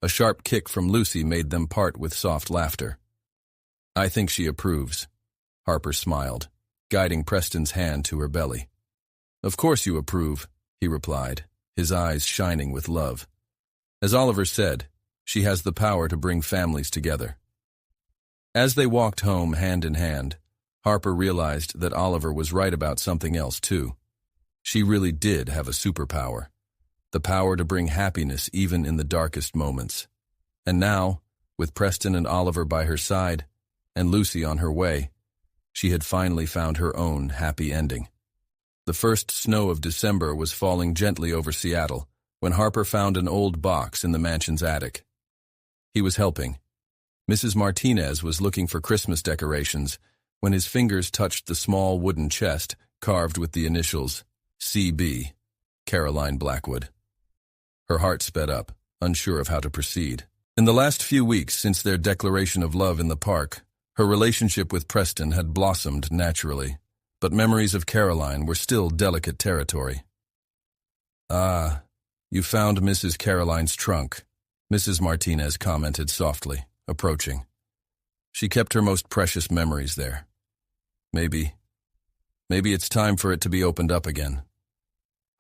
A sharp kick from Lucy made them part with soft laughter. "I think she approves," Harper smiled, guiding Preston's hand to her belly. "Of course you approve," he replied, his eyes shining with love. As Oliver said, she has the power to bring families together. As they walked home hand in hand, Harper realized that Oliver was right about something else too. She really did have a superpower, the power to bring happiness even in the darkest moments. And now, with Preston and Oliver by her side, and Lucy on her way, she had finally found her own happy ending. The first snow of December was falling gently over Seattle when Harper found an old box in the mansion's attic. He was helping. Mrs. Martinez was looking for Christmas decorations when his fingers touched the small wooden chest carved with the initials C.B., Caroline Blackwood. Her heart sped up, unsure of how to proceed. In the last few weeks since their declaration of love in the park, her relationship with Preston had blossomed naturally, but memories of Caroline were still delicate territory. "Ah, you found Mrs. Caroline's trunk," Mrs. Martinez commented softly, approaching. "She kept her most precious memories there. Maybe it's time for it to be opened up again."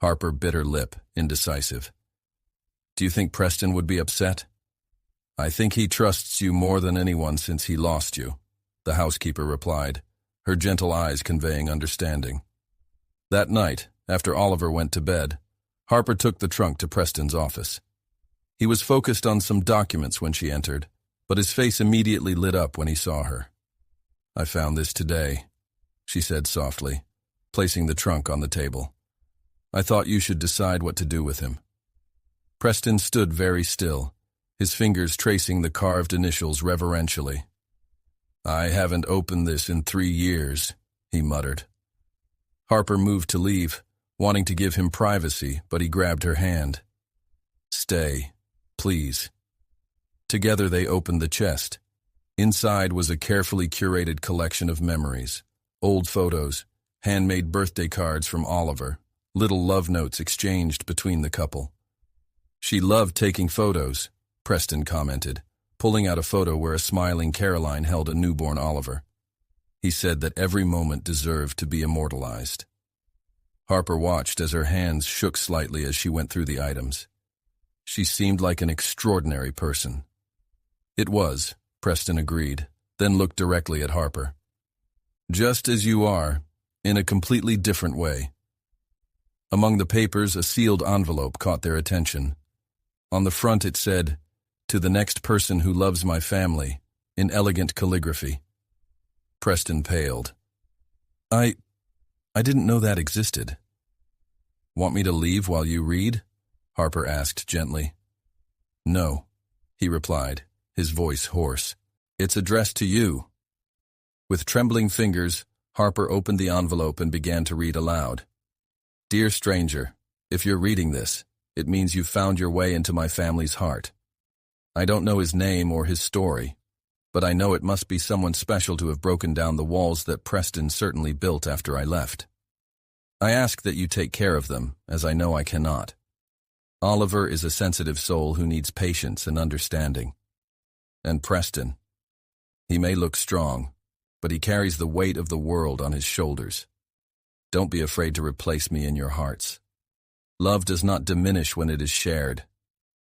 Harper bit her lip, indecisive. "Do you think Preston would be upset?" "I think he trusts you more than anyone since he lost you," the housekeeper replied, her gentle eyes conveying understanding. That night, after Oliver went to bed, Harper took the trunk to Preston's office. He was focused on some documents when she entered, but his face immediately lit up when he saw her. "I found this today," she said softly, placing the trunk on the table. "I thought you should decide what to do with him." Preston stood very still, his fingers tracing the carved initials reverentially. "I haven't opened this in 3 years," he muttered. Harper moved to leave, wanting to give him privacy, but he grabbed her hand. "Stay, please." Together they opened the chest. Inside was a carefully curated collection of memories, old photos, handmade birthday cards from Oliver, little love notes exchanged between the couple. "She loved taking photos," Preston commented, pulling out a photo where a smiling Caroline held a newborn Oliver. He said that every moment deserved to be immortalized. Harper watched as her hands shook slightly as she went through the items. She seemed like an extraordinary person. "It was," Preston agreed, then looked directly at Harper. "Just as you are, in a completely different way." Among the papers, a sealed envelope caught their attention. On the front it said, "To the next person who loves my family," in elegant calligraphy. Preston paled. I didn't know that existed." "Want me to leave while you read?" Harper asked gently. "No," he replied, his voice hoarse. "It's addressed to you." With trembling fingers, Harper opened the envelope and began to read aloud. "Dear stranger, if you're reading this, it means you've found your way into my family's heart. I don't know his name or his story, but I know it must be someone special to have broken down the walls that Preston certainly built after I left. I ask that you take care of them, as I know I cannot. Oliver is a sensitive soul who needs patience and understanding. And Preston, he may look strong, but he carries the weight of the world on his shoulders. Don't be afraid to replace me in your hearts. Love does not diminish when it is shared.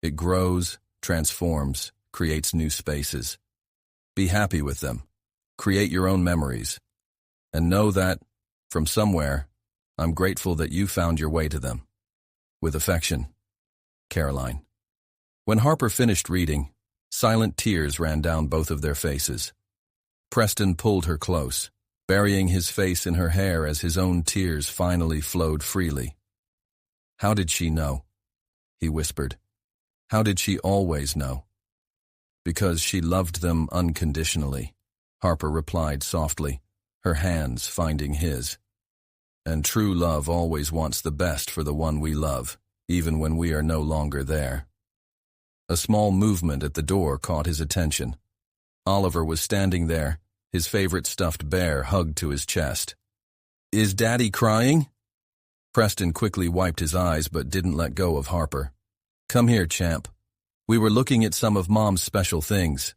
It grows, transforms, creates new spaces. Be happy with them. Create your own memories. And know that, from somewhere, I'm grateful that you found your way to them. With affection, Caroline." When Harper finished reading, silent tears ran down both of their faces. Preston pulled her close, burying his face in her hair as his own tears finally flowed freely. "How did she know?" he whispered. "How did she always know?" "Because she loved them unconditionally," Harper replied softly, her hands finding his. "And true love always wants the best for the one we love, even when we are no longer there." A small movement at the door caught his attention. Oliver was standing there, his favorite stuffed bear hugged to his chest. "Is Daddy crying?" Preston quickly wiped his eyes but didn't let go of Harper. "Come here, champ. We were looking at some of Mom's special things."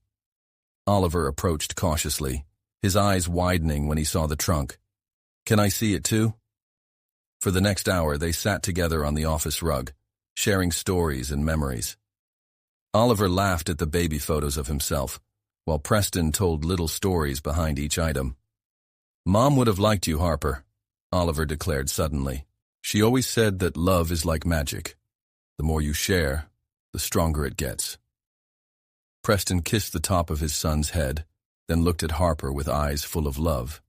Oliver approached cautiously, his eyes widening when he saw the trunk. "Can I see it too?" For the next hour, they sat together on the office rug, sharing stories and memories. Oliver laughed at the baby photos of himself, while Preston told little stories behind each item. "Mom would have liked you, Harper," Oliver declared suddenly. "She always said that love is like magic. The more you share, the stronger it gets." Preston kissed the top of his son's head, then looked at Harper with eyes full of love.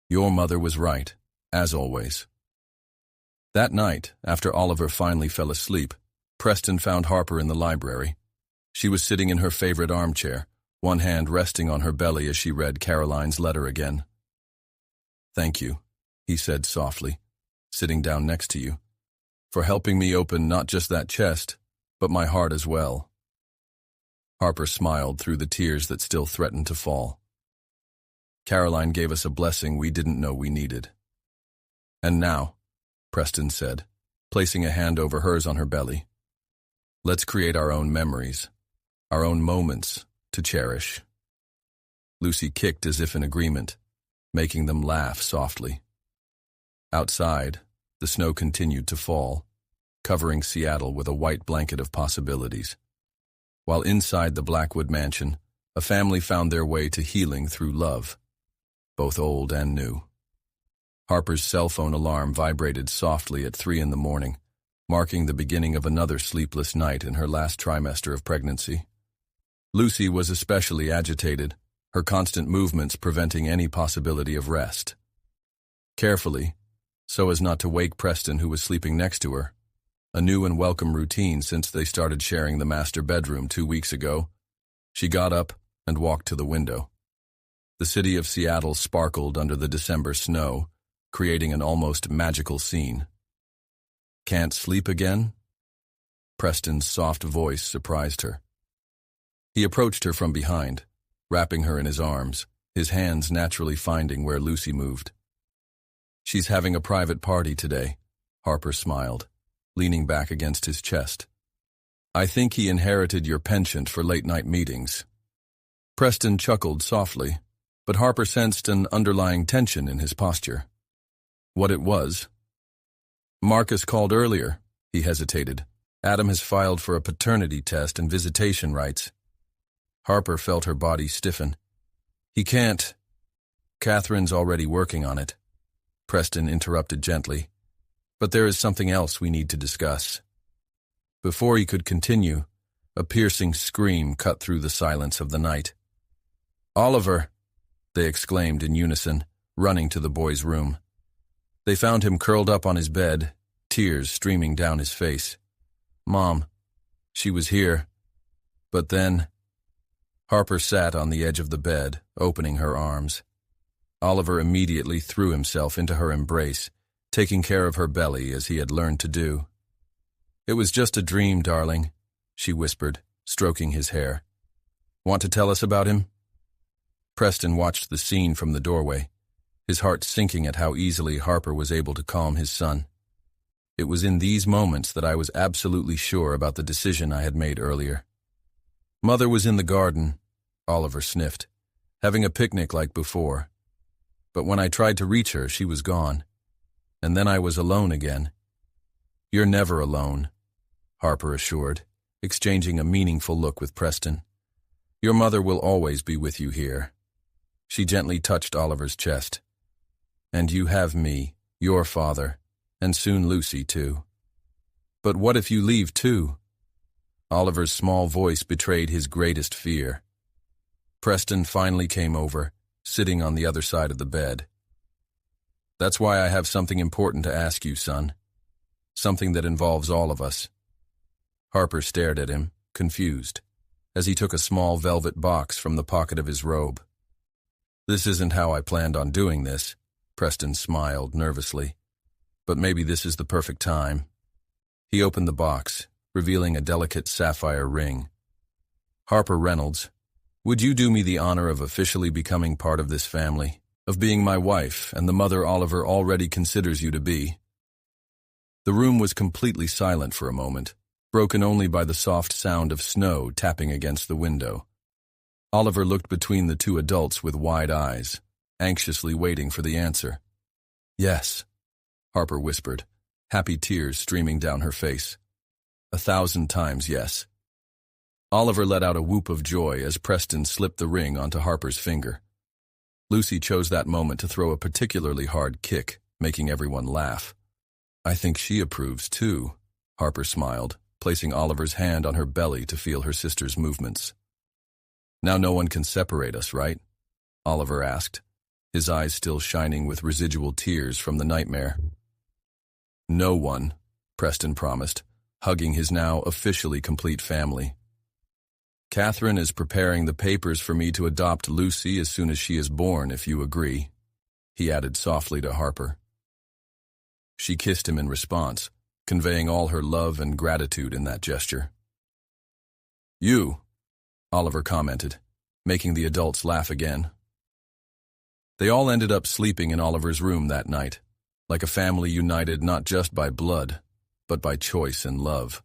"Your mother was right, as always." That night, after Oliver finally fell asleep, Preston found Harper in the library. She was sitting in her favorite armchair, one hand resting on her belly as she read Caroline's letter again. "Thank you," he said softly, sitting down next to you, "for helping me open not just that chest, but my heart as well." Harper smiled through the tears that still threatened to fall. "Caroline gave us a blessing we didn't know we needed." "And now," Preston said, placing a hand over hers on her belly, "let's create our own memories, our own moments to cherish." Lucy kicked as if in agreement, making them laugh softly. Outside, the snow continued to fall, covering Seattle with a white blanket of possibilities. While inside the Blackwood mansion, a family found their way to healing through love, both old and new. Harper's cell phone alarm vibrated softly at 3 a.m, marking the beginning of another sleepless night in her last trimester of pregnancy. Lucy was especially agitated, her constant movements preventing any possibility of rest. Carefully, so as not to wake Preston, who was sleeping next to her, a new and welcome routine since they started sharing the master bedroom 2 weeks ago, she got up and walked to the window. The city of Seattle sparkled under the December snow, creating an almost magical scene. "Can't sleep again?" Preston's soft voice surprised her. He approached her from behind, wrapping her in his arms, his hands naturally finding where Lucy moved. "She's having a private party today," Harper smiled, leaning back against his chest. "I think he inherited your penchant for late-night meetings." Preston chuckled softly, but Harper sensed an underlying tension in his posture. What it was? "Marcus called earlier," he hesitated. "Adam has filed for a paternity test and visitation rights." Harper felt her body stiffen. "He can't." "Catherine's already working on it," Preston interrupted gently. "But there is something else we need to discuss." Before he could continue, a piercing scream cut through the silence of the night. "Oliver!" they exclaimed in unison, running to the boy's room. They found him curled up on his bed, tears streaming down his face. "Mom, she was here. But then—" Harper sat on the edge of the bed, opening her arms. Oliver immediately threw himself into her embrace, taking care of her belly as he had learned to do. "It was just a dream, darling," she whispered, stroking his hair. "Want to tell us about him?" Preston watched the scene from the doorway, his heart sinking at how easily Harper was able to calm his son. It was in these moments that I was absolutely sure about the decision I had made earlier. "Mother was in the garden," Oliver sniffed, "having a picnic like before. But when I tried to reach her, she was gone. And then I was alone again." "You're never alone," Harper assured, exchanging a meaningful look with Preston. "Your mother will always be with you here." She gently touched Oliver's chest. "And you have me, your father, and soon Lucy too." "But what if you leave too?" Oliver's small voice betrayed his greatest fear. Preston finally came over, sitting on the other side of the bed. "That's why I have something important to ask you, son. Something that involves all of us." Harper stared at him, confused, as he took a small velvet box from the pocket of his robe. "This isn't how I planned on doing this," Preston smiled nervously. "But maybe this is the perfect time." He opened the box, revealing a delicate sapphire ring, Harper Reynolds, would you do me the honor of officially becoming part of this family, of being my wife and the mother Oliver already considers you to be? The room was completely silent for a moment, broken only by the soft sound of snow tapping against the window. Oliver looked between the two adults with wide eyes, anxiously waiting for the answer. Yes, Harper whispered, happy tears streaming down her face. 1,000 times yes. Oliver let out a whoop of joy as Preston slipped the ring onto Harper's finger. Lucy chose that moment to throw a particularly hard kick, making everyone laugh. I think she approves too, Harper smiled, placing Oliver's hand on her belly to feel her sister's movements. Now no one can separate us, right? Oliver asked, his eyes still shining with residual tears from the nightmare. No one, Preston promised, hugging his now officially complete family. Catherine is preparing the papers for me to adopt Lucy as soon as she is born, if you agree, he added softly to Harper. She kissed him in response, conveying all her love and gratitude in that gesture. You, Oliver commented, making the adults laugh again. They all ended up sleeping in Oliver's room that night, like a family united not just by blood, but by choice and love.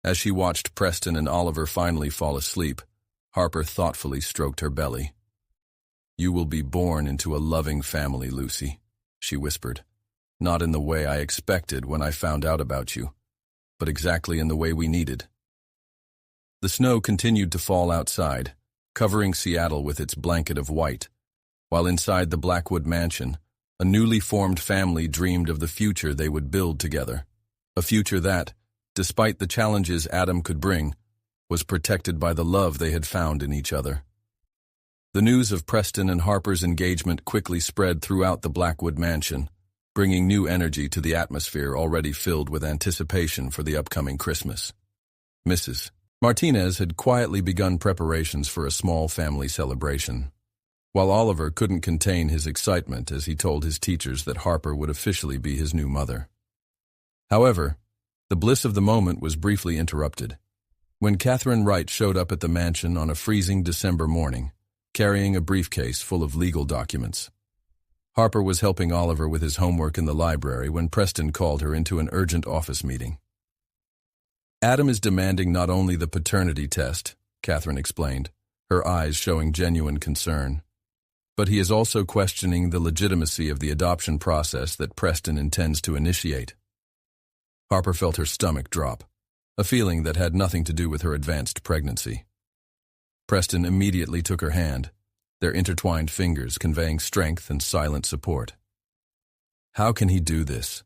As she watched Preston and Oliver finally fall asleep, Harper thoughtfully stroked her belly. You will be born into a loving family, Lucy, she whispered. Not in the way I expected when I found out about you, but exactly in the way we needed. The snow continued to fall outside, covering Seattle with its blanket of white, while inside the Blackwood mansion, a newly formed family dreamed of the future they would build together, a future that, despite the challenges Adam could bring, was protected by the love they had found in each other. The news of Preston and Harper's engagement quickly spread throughout the Blackwood mansion, bringing new energy to the atmosphere already filled with anticipation for the upcoming Christmas. Mrs. Martinez had quietly begun preparations for a small family celebration, while Oliver couldn't contain his excitement as he told his teachers that Harper would officially be his new mother. However, the bliss of the moment was briefly interrupted when Catherine Wright showed up at the mansion on a freezing December morning, carrying a briefcase full of legal documents. Harper was helping Oliver with his homework in the library when Preston called her into an urgent office meeting. Adam is demanding not only the paternity test, Catherine explained, her eyes showing genuine concern, but he is also questioning the legitimacy of the adoption process that Preston intends to initiate. Harper felt her stomach drop, a feeling that had nothing to do with her advanced pregnancy. Preston immediately took her hand, their intertwined fingers conveying strength and silent support. How can he do this?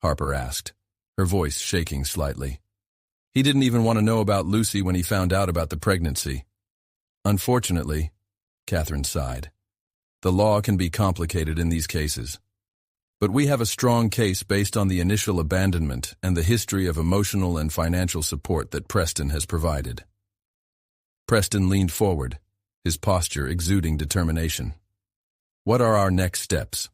Harper asked, her voice shaking slightly. He didn't even want to know about Lucy when he found out about the pregnancy. Unfortunately, Catherine sighed, the law can be complicated in these cases. But we have a strong case based on the initial abandonment and the history of emotional and financial support that Preston has provided. Preston leaned forward, his posture exuding determination. What are our next steps?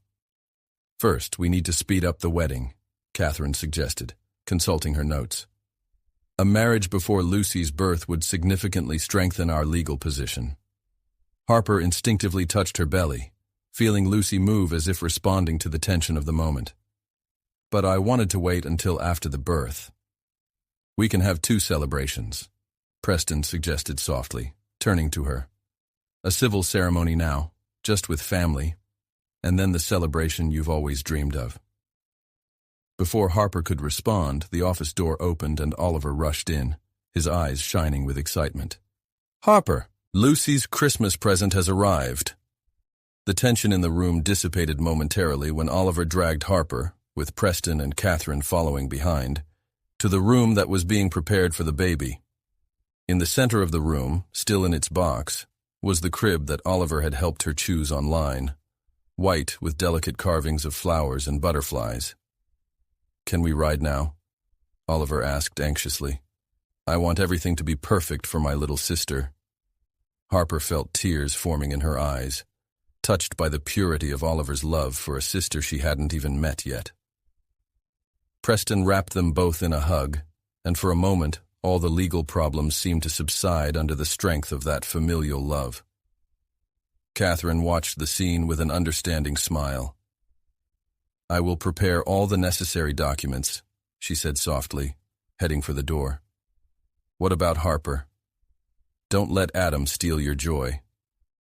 First, we need to speed up the wedding, Catherine suggested, consulting her notes. A marriage before Lucy's birth would significantly strengthen our legal position. Harper instinctively touched her belly, feeling Lucy move as if responding to the tension of the moment. But I wanted to wait until after the birth. We can have 2 celebrations, Preston suggested softly, turning to her. A civil ceremony now, just with family, and then the celebration you've always dreamed of. Before Harper could respond, the office door opened and Oliver rushed in, his eyes shining with excitement. Harper, Lucy's Christmas present has arrived. The tension in the room dissipated momentarily when Oliver dragged Harper, with Preston and Catherine following behind, to the room that was being prepared for the baby. In the center of the room, still in its box, was the crib that Oliver had helped her choose online, white with delicate carvings of flowers and butterflies. Can we ride now? Oliver asked anxiously. I want everything to be perfect for my little sister. Harper felt tears forming in her eyes, touched by the purity of Oliver's love for a sister she hadn't even met yet. Preston wrapped them both in a hug, and for a moment, all the legal problems seemed to subside under the strength of that familial love. Catherine watched the scene with an understanding smile. "I will prepare all the necessary documents," she said softly, heading for the door. "What about Harper? Don't let Adam steal your joy.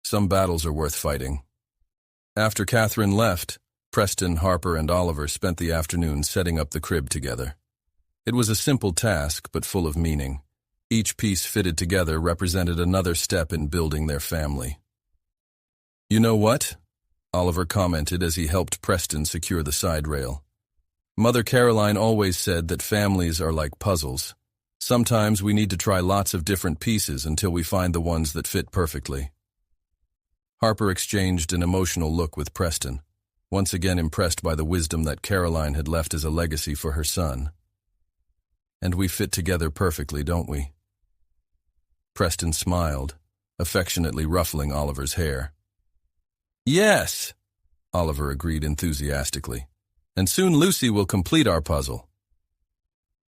Some battles are worth fighting." After Catherine left, Preston, Harper, and Oliver spent the afternoon setting up the crib together. It was a simple task, but full of meaning. Each piece fitted together represented another step in building their family. "You know what?" Oliver commented as he helped Preston secure the side rail. "Mother Caroline always said that families are like puzzles. Sometimes we need to try lots of different pieces until we find the ones that fit perfectly." Harper exchanged an emotional look with Preston, once again impressed by the wisdom that Caroline had left as a legacy for her son. "And we fit together perfectly, don't we?" Preston smiled, affectionately ruffling Oliver's hair. "Yes," Oliver agreed enthusiastically, "and soon Lucy will complete our puzzle."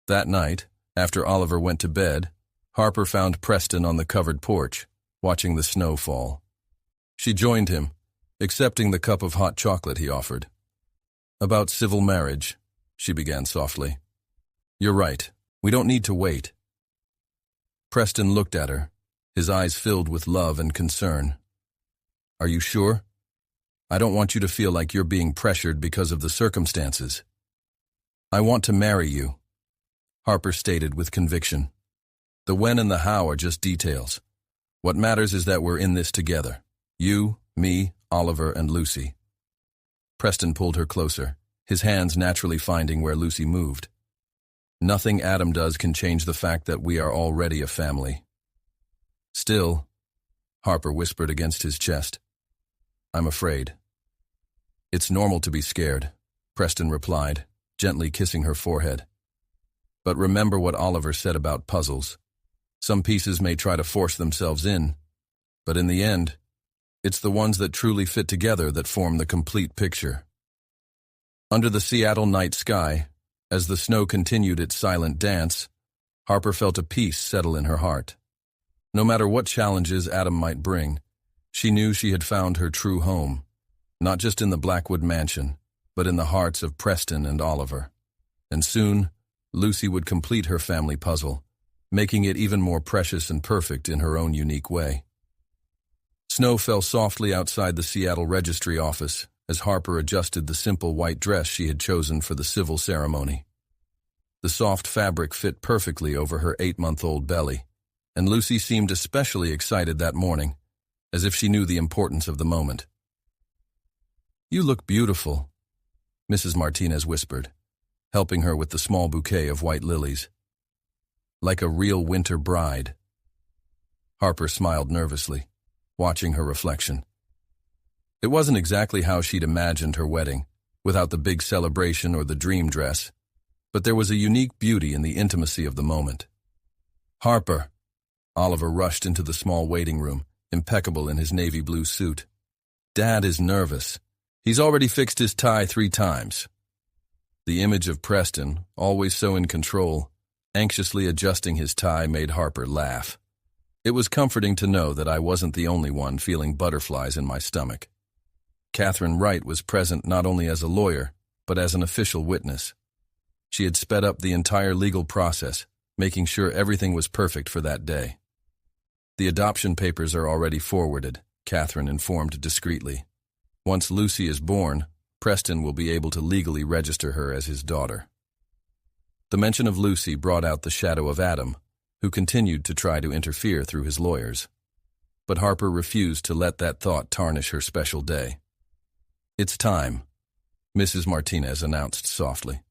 That night, after Oliver went to bed, Harper found Preston on the covered porch, watching the snow fall. She joined him, accepting the cup of hot chocolate he offered. "About civil marriage," she began softly. "You're right. We don't need to wait." Preston looked at her, his eyes filled with love and concern. "Are you sure? I don't want you to feel like you're being pressured because of the circumstances." "I want to marry you," Harper stated with conviction. "The when and the how are just details. What matters is that we're in this together. You, me, Oliver, and Lucy." Preston pulled her closer, his hands naturally finding where Lucy moved. "Nothing Adam does can change the fact that we are already a family." "Still," Harper whispered against his chest, "I'm afraid." "It's normal to be scared," Preston replied, gently kissing her forehead. "But remember what Oliver said about puzzles. Some pieces may try to force themselves in, but in the end, it's the ones that truly fit together that form the complete picture." Under the Seattle night sky, as the snow continued its silent dance, Harper felt a peace settle in her heart. No matter what challenges Adam might bring, she knew she had found her true home, not just in the Blackwood mansion, but in the hearts of Preston and Oliver. And soon, Lucy would complete her family puzzle, making it even more precious and perfect in her own unique way. Snow fell softly outside the Seattle registry office as Harper adjusted the simple white dress she had chosen for the civil ceremony. The soft fabric fit perfectly over her 8-month-old belly, and Lucy seemed especially excited that morning, as if she knew the importance of the moment. "You look beautiful," Mrs. Martinez whispered, helping her with the small bouquet of white lilies. "Like a real winter bride." Harper smiled nervously, watching her reflection. It wasn't exactly how she'd imagined her wedding, without the big celebration or the dream dress, but there was a unique beauty in the intimacy of the moment. "Harper," Oliver rushed into the small waiting room, impeccable in his navy blue suit. "Dad is nervous. He's already fixed his tie 3 times. The image of Preston, always so in control, anxiously adjusting his tie made Harper laugh. It was comforting to know that I wasn't the only one feeling butterflies in my stomach. Catherine Wright was present not only as a lawyer, but as an official witness. She had sped up the entire legal process, making sure everything was perfect for that day. "The adoption papers are already forwarded," Catherine informed discreetly. "Once Lucy is born, Preston will be able to legally register her as his daughter." The mention of Lucy brought out the shadow of Adam, who continued to try to interfere through his lawyers. But Harper refused to let that thought tarnish her special day. "It's time," Mrs. Martinez announced softly.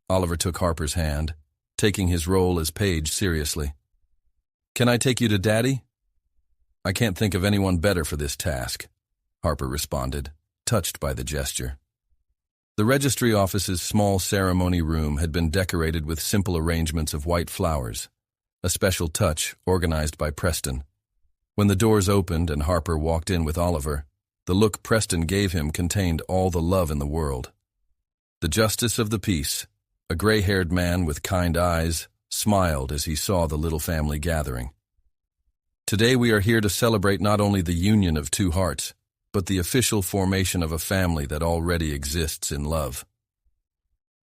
Oliver took Harper's hand, taking his role as page seriously. "Can I take you to Daddy?" "I can't think of anyone better for this task," Harper responded, touched by the gesture. The registry office's small ceremony room had been decorated with simple arrangements of white flowers, a special touch organized by Preston. When the doors opened and Harper walked in with Oliver, the look Preston gave him contained all the love in the world. The justice of the peace, a gray-haired man with kind eyes, smiled as he saw the little family gathering. Today we are here to celebrate not only the union of two hearts, but the official formation of a family that already exists in love.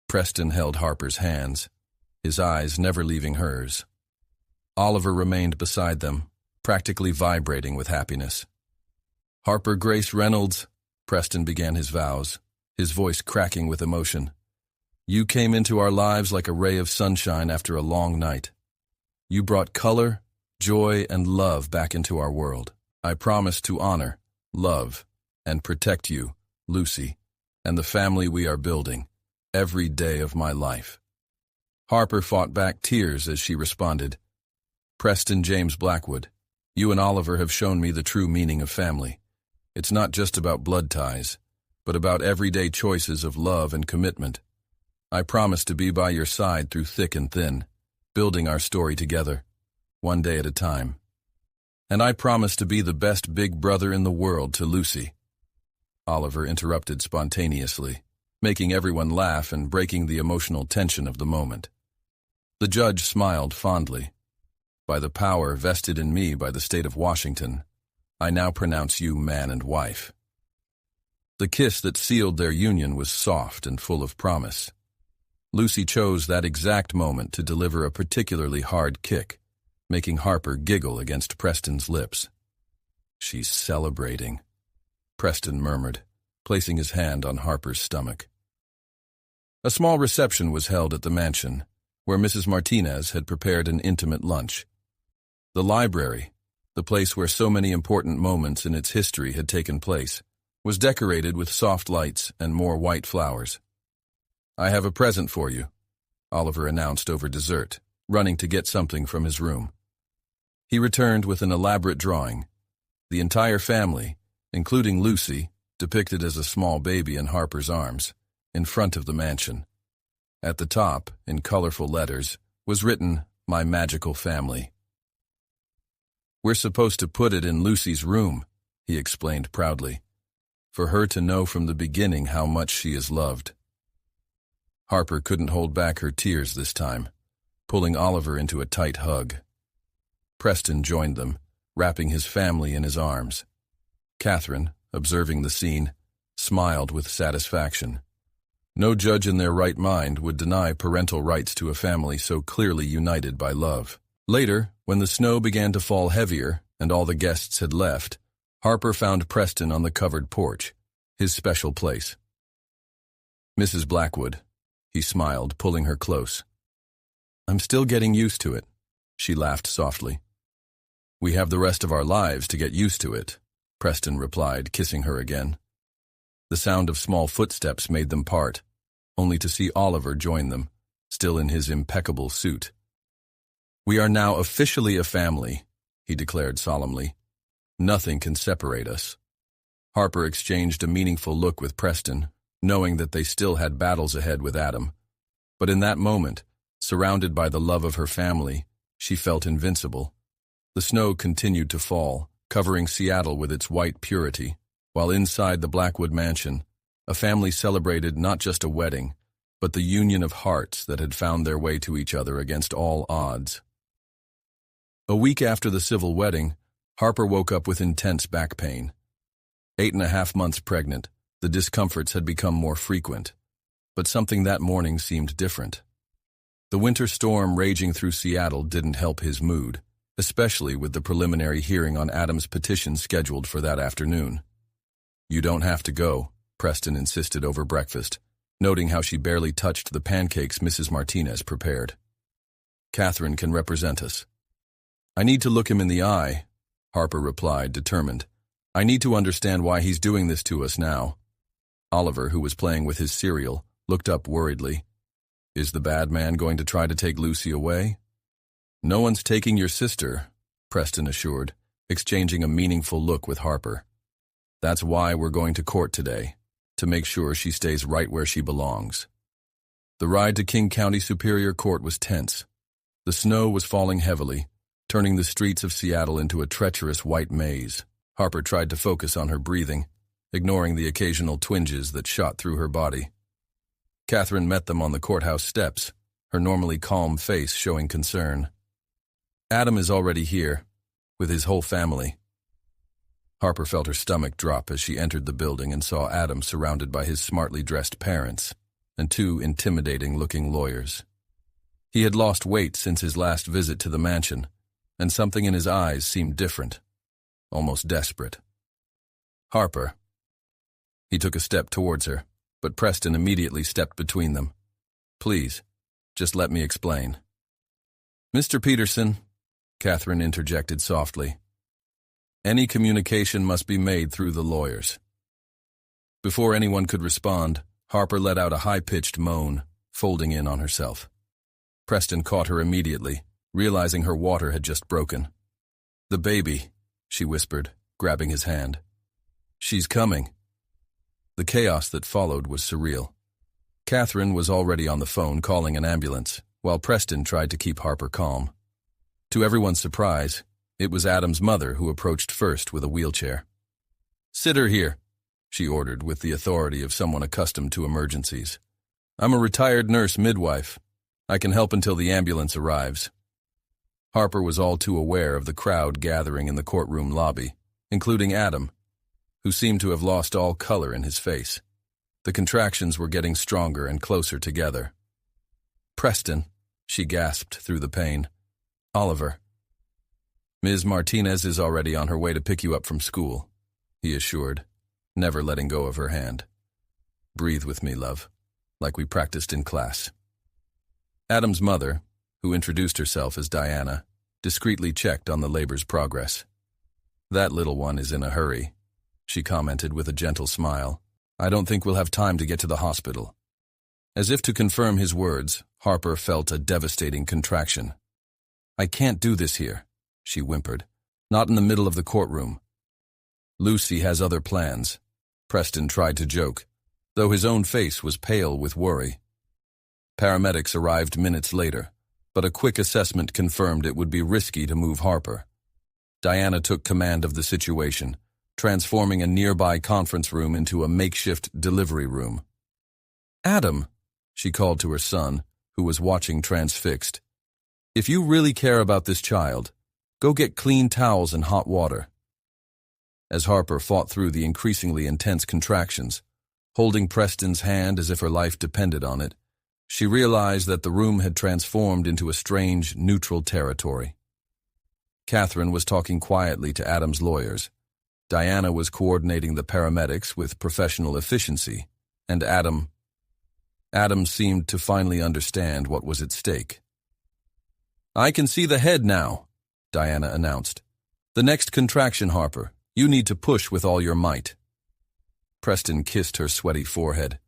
Preston held Harper's hands, his eyes never leaving hers. Oliver remained beside them, practically vibrating with happiness. Harper Grace Reynolds, Preston began his vows, his voice cracking with emotion. You came into our lives like a ray of sunshine after a long night. You brought color, joy, and love back into our world. I promise to honor, love, and protect you, Lucy, and the family we are building, every day of my life. Harper fought back tears as she responded, Preston James Blackwood, you and Oliver have shown me the true meaning of family. It's not just about blood ties, but about everyday choices of love and commitment. I promise to be by your side through thick and thin, building our story together, one day at a time. And I promise to be the best big brother in the world to Lucy. Oliver interrupted spontaneously, making everyone laugh and breaking the emotional tension of the moment. The judge smiled fondly. By the power vested in me by the state of Washington, I now pronounce you man and wife. The kiss that sealed their union was soft and full of promise. Lucy chose that exact moment to deliver a particularly hard kick, making Harper giggle against Preston's lips. She's celebrating, Preston murmured, placing his hand on Harper's stomach. A small reception was held at the mansion, where Mrs. Martinez had prepared an intimate lunch. The library, the place where so many important moments in its history had taken place, was decorated with soft lights and more white flowers. I have a present for you, Oliver announced over dessert, running to get something from his room. He returned with an elaborate drawing. The entire family, including Lucy, depicted as a small baby in Harper's arms, in front of the mansion. At the top, in colorful letters, was written, My Magical Family. We're supposed to put it in Lucy's room, he explained proudly, for her to know from the beginning how much she is loved. Harper couldn't hold back her tears this time, pulling Oliver into a tight hug. Preston joined them, wrapping his family in his arms. Catherine, observing the scene, smiled with satisfaction. No judge in their right mind would deny parental rights to a family so clearly united by love. Later, when the snow began to fall heavier and all the guests had left, Harper found Preston on the covered porch, his special place. Mrs. Blackwood, he smiled, pulling her close. I'm still getting used to it, she laughed softly. We have the rest of our lives to get used to it, Preston replied, kissing her again. The sound of small footsteps made them part, only to see Oliver join them, still in his impeccable suit. We are now officially a family, he declared solemnly. Nothing can separate us. Harper exchanged a meaningful look with Preston, knowing that they still had battles ahead with Adam. But in that moment, surrounded by the love of her family, she felt invincible. The snow continued to fall, covering Seattle with its white purity, while inside the Blackwood mansion, a family celebrated not just a wedding, but the union of hearts that had found their way to each other against all odds. A week after the civil wedding, Harper woke up with intense back pain. 8.5 months pregnant, the discomforts had become more frequent, but something that morning seemed different. The winter storm raging through Seattle didn't help his mood, especially with the preliminary hearing on Adam's petition scheduled for that afternoon. You don't have to go, Preston insisted over breakfast, noting how she barely touched the pancakes Mrs. Martinez prepared. Catherine can represent us. I need to look him in the eye, Harper replied, determined. I need to understand why he's doing this to us now. Oliver, who was playing with his cereal, looked up worriedly. Is the bad man going to try to take Lucy away? No one's taking your sister, Preston assured, exchanging a meaningful look with Harper. That's why we're going to court today, to make sure she stays right where she belongs. The ride to King County Superior Court was tense. The snow was falling heavily, turning the streets of Seattle into a treacherous white maze. Harper tried to focus on her breathing, ignoring the occasional twinges that shot through her body. Catherine met them on the courthouse steps, her normally calm face showing concern. Adam is already here, with his whole family. Harper felt her stomach drop as she entered the building and saw Adam surrounded by his smartly dressed parents and two intimidating-looking lawyers. He had lost weight since his last visit to the mansion, and something in his eyes seemed different, almost desperate. "Harper." He took a step towards her, but Preston immediately stepped between them. "Please, just let me explain." "Mr. Peterson," Catherine interjected softly, "any communication must be made through the lawyers." Before anyone could respond, Harper let out a high-pitched moan, folding in on herself. Preston caught her immediately, realizing her water had just broken. "The baby," she whispered, grabbing his hand. "She's coming." The chaos that followed was surreal. Catherine was already on the phone calling an ambulance, while Preston tried to keep Harper calm. To everyone's surprise, it was Adam's mother who approached first with a wheelchair. "Sit her here," she ordered with the authority of someone accustomed to emergencies. "I'm a retired nurse midwife. I can help until the ambulance arrives." Harper was all too aware of the crowd gathering in the courtroom lobby, including Adam, who seemed to have lost all color in his face. The contractions were getting stronger and closer together. "Preston," she gasped through the pain. "Oliver." "Ms. Martinez is already on her way to pick you up from school," he assured, never letting go of her hand. "Breathe with me, love, like we practiced in class." Adam's mother, who introduced herself as Diana, discreetly checked on the labor's progress. "That little one is in a hurry," she commented with a gentle smile. "I don't think we'll have time to get to the hospital." As if to confirm his words, Harper felt a devastating contraction. "I can't do this here," she whimpered. "Not in the middle of the courtroom." "Lucy has other plans," Preston tried to joke, though his own face was pale with worry. Paramedics arrived minutes later, but a quick assessment confirmed it would be risky to move Harper. Diana took command of the situation, transforming a nearby conference room into a makeshift delivery room. "Adam," she called to her son, who was watching transfixed, "if you really care about this child, go get clean towels and hot water." As Harper fought through the increasingly intense contractions, holding Preston's hand as if her life depended on it, she realized that the room had transformed into a strange, neutral territory. Catherine was talking quietly to Adam's lawyers. Diana was coordinating the paramedics with professional efficiency, and Adam seemed to finally understand what was at stake. "I can see the head now," Diana announced. "The next contraction, Harper. You need to push with all your might." Preston kissed her sweaty forehead,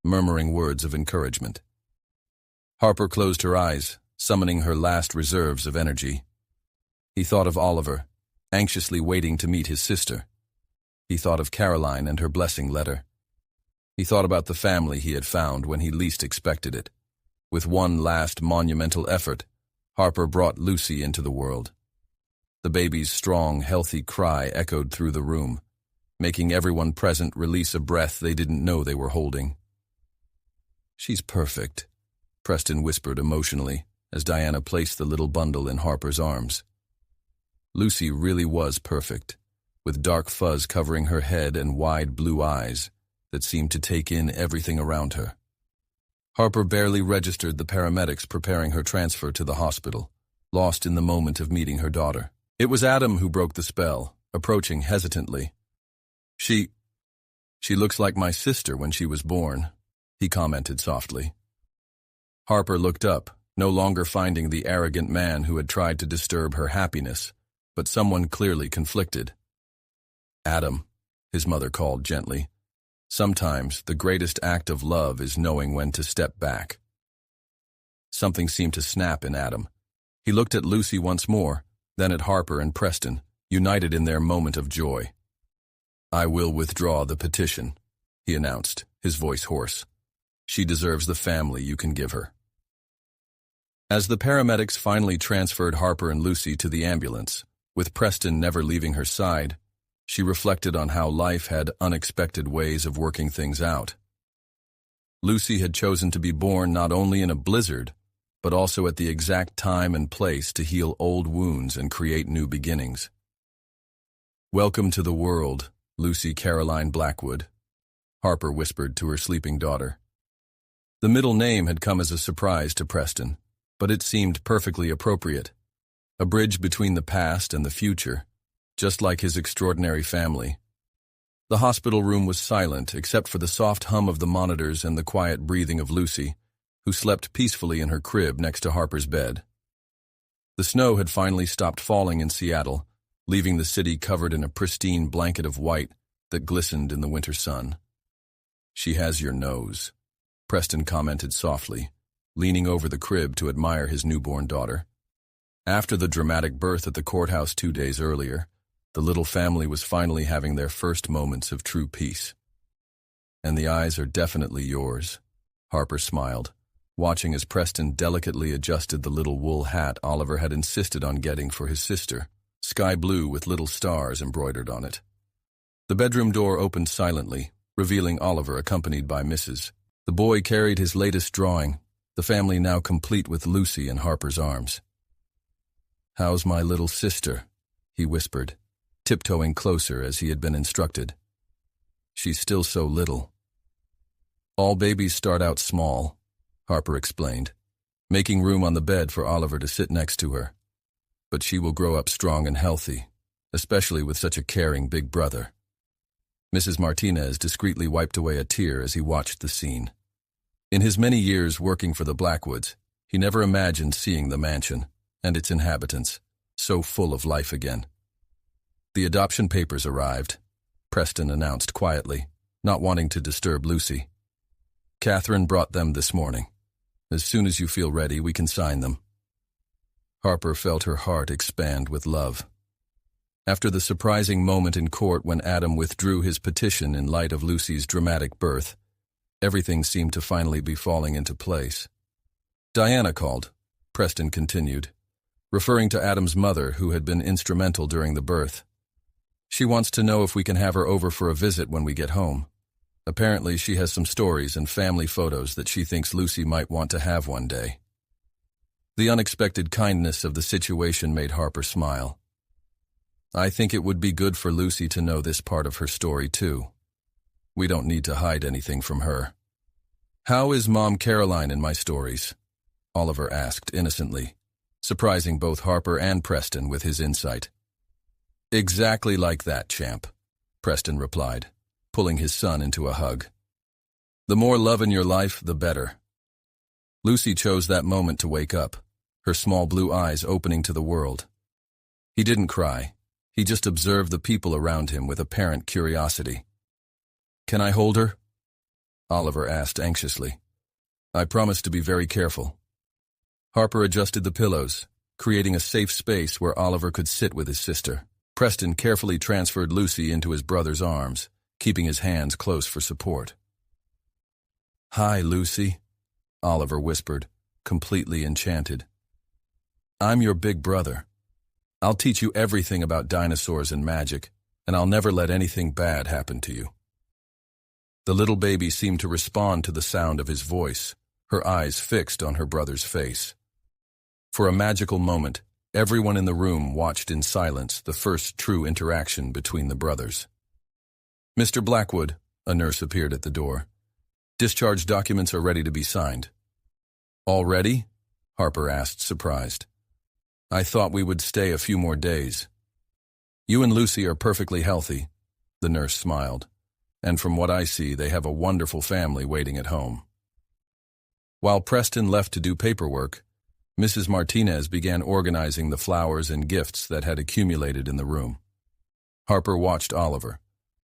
murmuring words of encouragement. Harper closed her eyes, summoning her last reserves of energy. He thought of Oliver, anxiously waiting to meet his sister. He thought of Caroline and her blessing letter. He thought about the family he had found when he least expected it. With one last monumental effort, Harper brought Lucy into the world. The baby's strong, healthy cry echoed through the room, making everyone present release a breath they didn't know they were holding. "She's perfect," Preston whispered emotionally as Diana placed the little bundle in Harper's arms. Lucy really was perfect, with dark fuzz covering her head and wide blue eyes that seemed to take in everything around her. Harper barely registered the paramedics preparing her transfer to the hospital, lost in the moment of meeting her daughter. It was Adam who broke the spell, approaching hesitantly. She looks like my sister when she was born," he commented softly. Harper looked up, no longer finding the arrogant man who had tried to disturb her happiness, but someone clearly conflicted. "Adam," his mother called gently. "Sometimes the greatest act of love is knowing when to step back." Something seemed to snap in Adam. He looked at Lucy once more, then at Harper and Preston, united in their moment of joy. "I will withdraw the petition," he announced, his voice hoarse. "She deserves the family you can give her." As the paramedics finally transferred Harper and Lucy to the ambulance, with Preston never leaving her side, she reflected on how life had unexpected ways of working things out. Lucy had chosen to be born not only in a blizzard, but also at the exact time and place to heal old wounds and create new beginnings. "Welcome to the world, Lucy Caroline Blackwood," Harper whispered to her sleeping daughter. The middle name had come as a surprise to Preston, but it seemed perfectly appropriate. A bridge between the past and the future, just like his extraordinary family. The hospital room was silent except for the soft hum of the monitors and the quiet breathing of Lucy, who slept peacefully in her crib next to Harper's bed. The snow had finally stopped falling in Seattle, leaving the city covered in a pristine blanket of white that glistened in the winter sun. "She has your nose," Preston commented softly, leaning over the crib to admire his newborn daughter. After the dramatic birth at the courthouse 2 days earlier, the little family was finally having their first moments of true peace. "And the eyes are definitely yours," Harper smiled, watching as Preston delicately adjusted the little wool hat Oliver had insisted on getting for his sister, sky blue with little stars embroidered on it. The bedroom door opened silently, revealing Oliver accompanied by Mrs. The boy carried his latest drawing, the family now complete with Lucy in Harper's arms. "How's my little sister?" he whispered, tiptoeing closer as he had been instructed. "She's still so little." "All babies start out small," Harper explained, making room on the bed for Oliver to sit next to her. "But she will grow up strong and healthy, especially with such a caring big brother." Mrs. Martinez discreetly wiped away a tear as he watched the scene. In his many years working for the Blackwoods, he never imagined seeing the mansion and its inhabitants so full of life again. "The adoption papers arrived," Preston announced quietly, not wanting to disturb Lucy. "Catherine brought them this morning. As soon as you feel ready, we can sign them." Harper felt her heart expand with love. After the surprising moment in court when Adam withdrew his petition in light of Lucy's dramatic birth, everything seemed to finally be falling into place. "Diana called," Preston continued, referring to Adam's mother who had been instrumental during the birth. "She wants to know if we can have her over for a visit when we get home. Apparently she has some stories and family photos that she thinks Lucy might want to have one day." The unexpected kindness of the situation made Harper smile. "I think it would be good for Lucy to know this part of her story, too. We don't need to hide anything from her." "How is Mom Caroline in my stories?" Oliver asked innocently, surprising both Harper and Preston with his insight. "Exactly like that, champ," Preston replied, pulling his son into a hug. "The more love in your life, the better." Lucy chose that moment to wake up, her small blue eyes opening to the world. He didn't cry. He just observed the people around him with apparent curiosity. "Can I hold her?" Oliver asked anxiously. "I promise to be very careful." Harper adjusted the pillows, creating a safe space where Oliver could sit with his sister. Preston carefully transferred Lucy into his brother's arms, keeping his hands close for support. "Hi, Lucy," Oliver whispered, completely enchanted. "I'm your big brother. I'll teach you everything about dinosaurs and magic, and I'll never let anything bad happen to you." The little baby seemed to respond to the sound of his voice, her eyes fixed on her brother's face. For a magical moment, everyone in the room watched in silence the first true interaction between the brothers. "Mr. Blackwood," a nurse appeared at the door. "Discharge documents are ready to be signed." "All ready?" Harper asked, surprised. "I thought we would stay a few more days." "You and Lucy are perfectly healthy," the nurse smiled, "and from what I see, they have a wonderful family waiting at home." While Preston left to do paperwork, Mrs. Martinez began organizing the flowers and gifts that had accumulated in the room. Harper watched Oliver,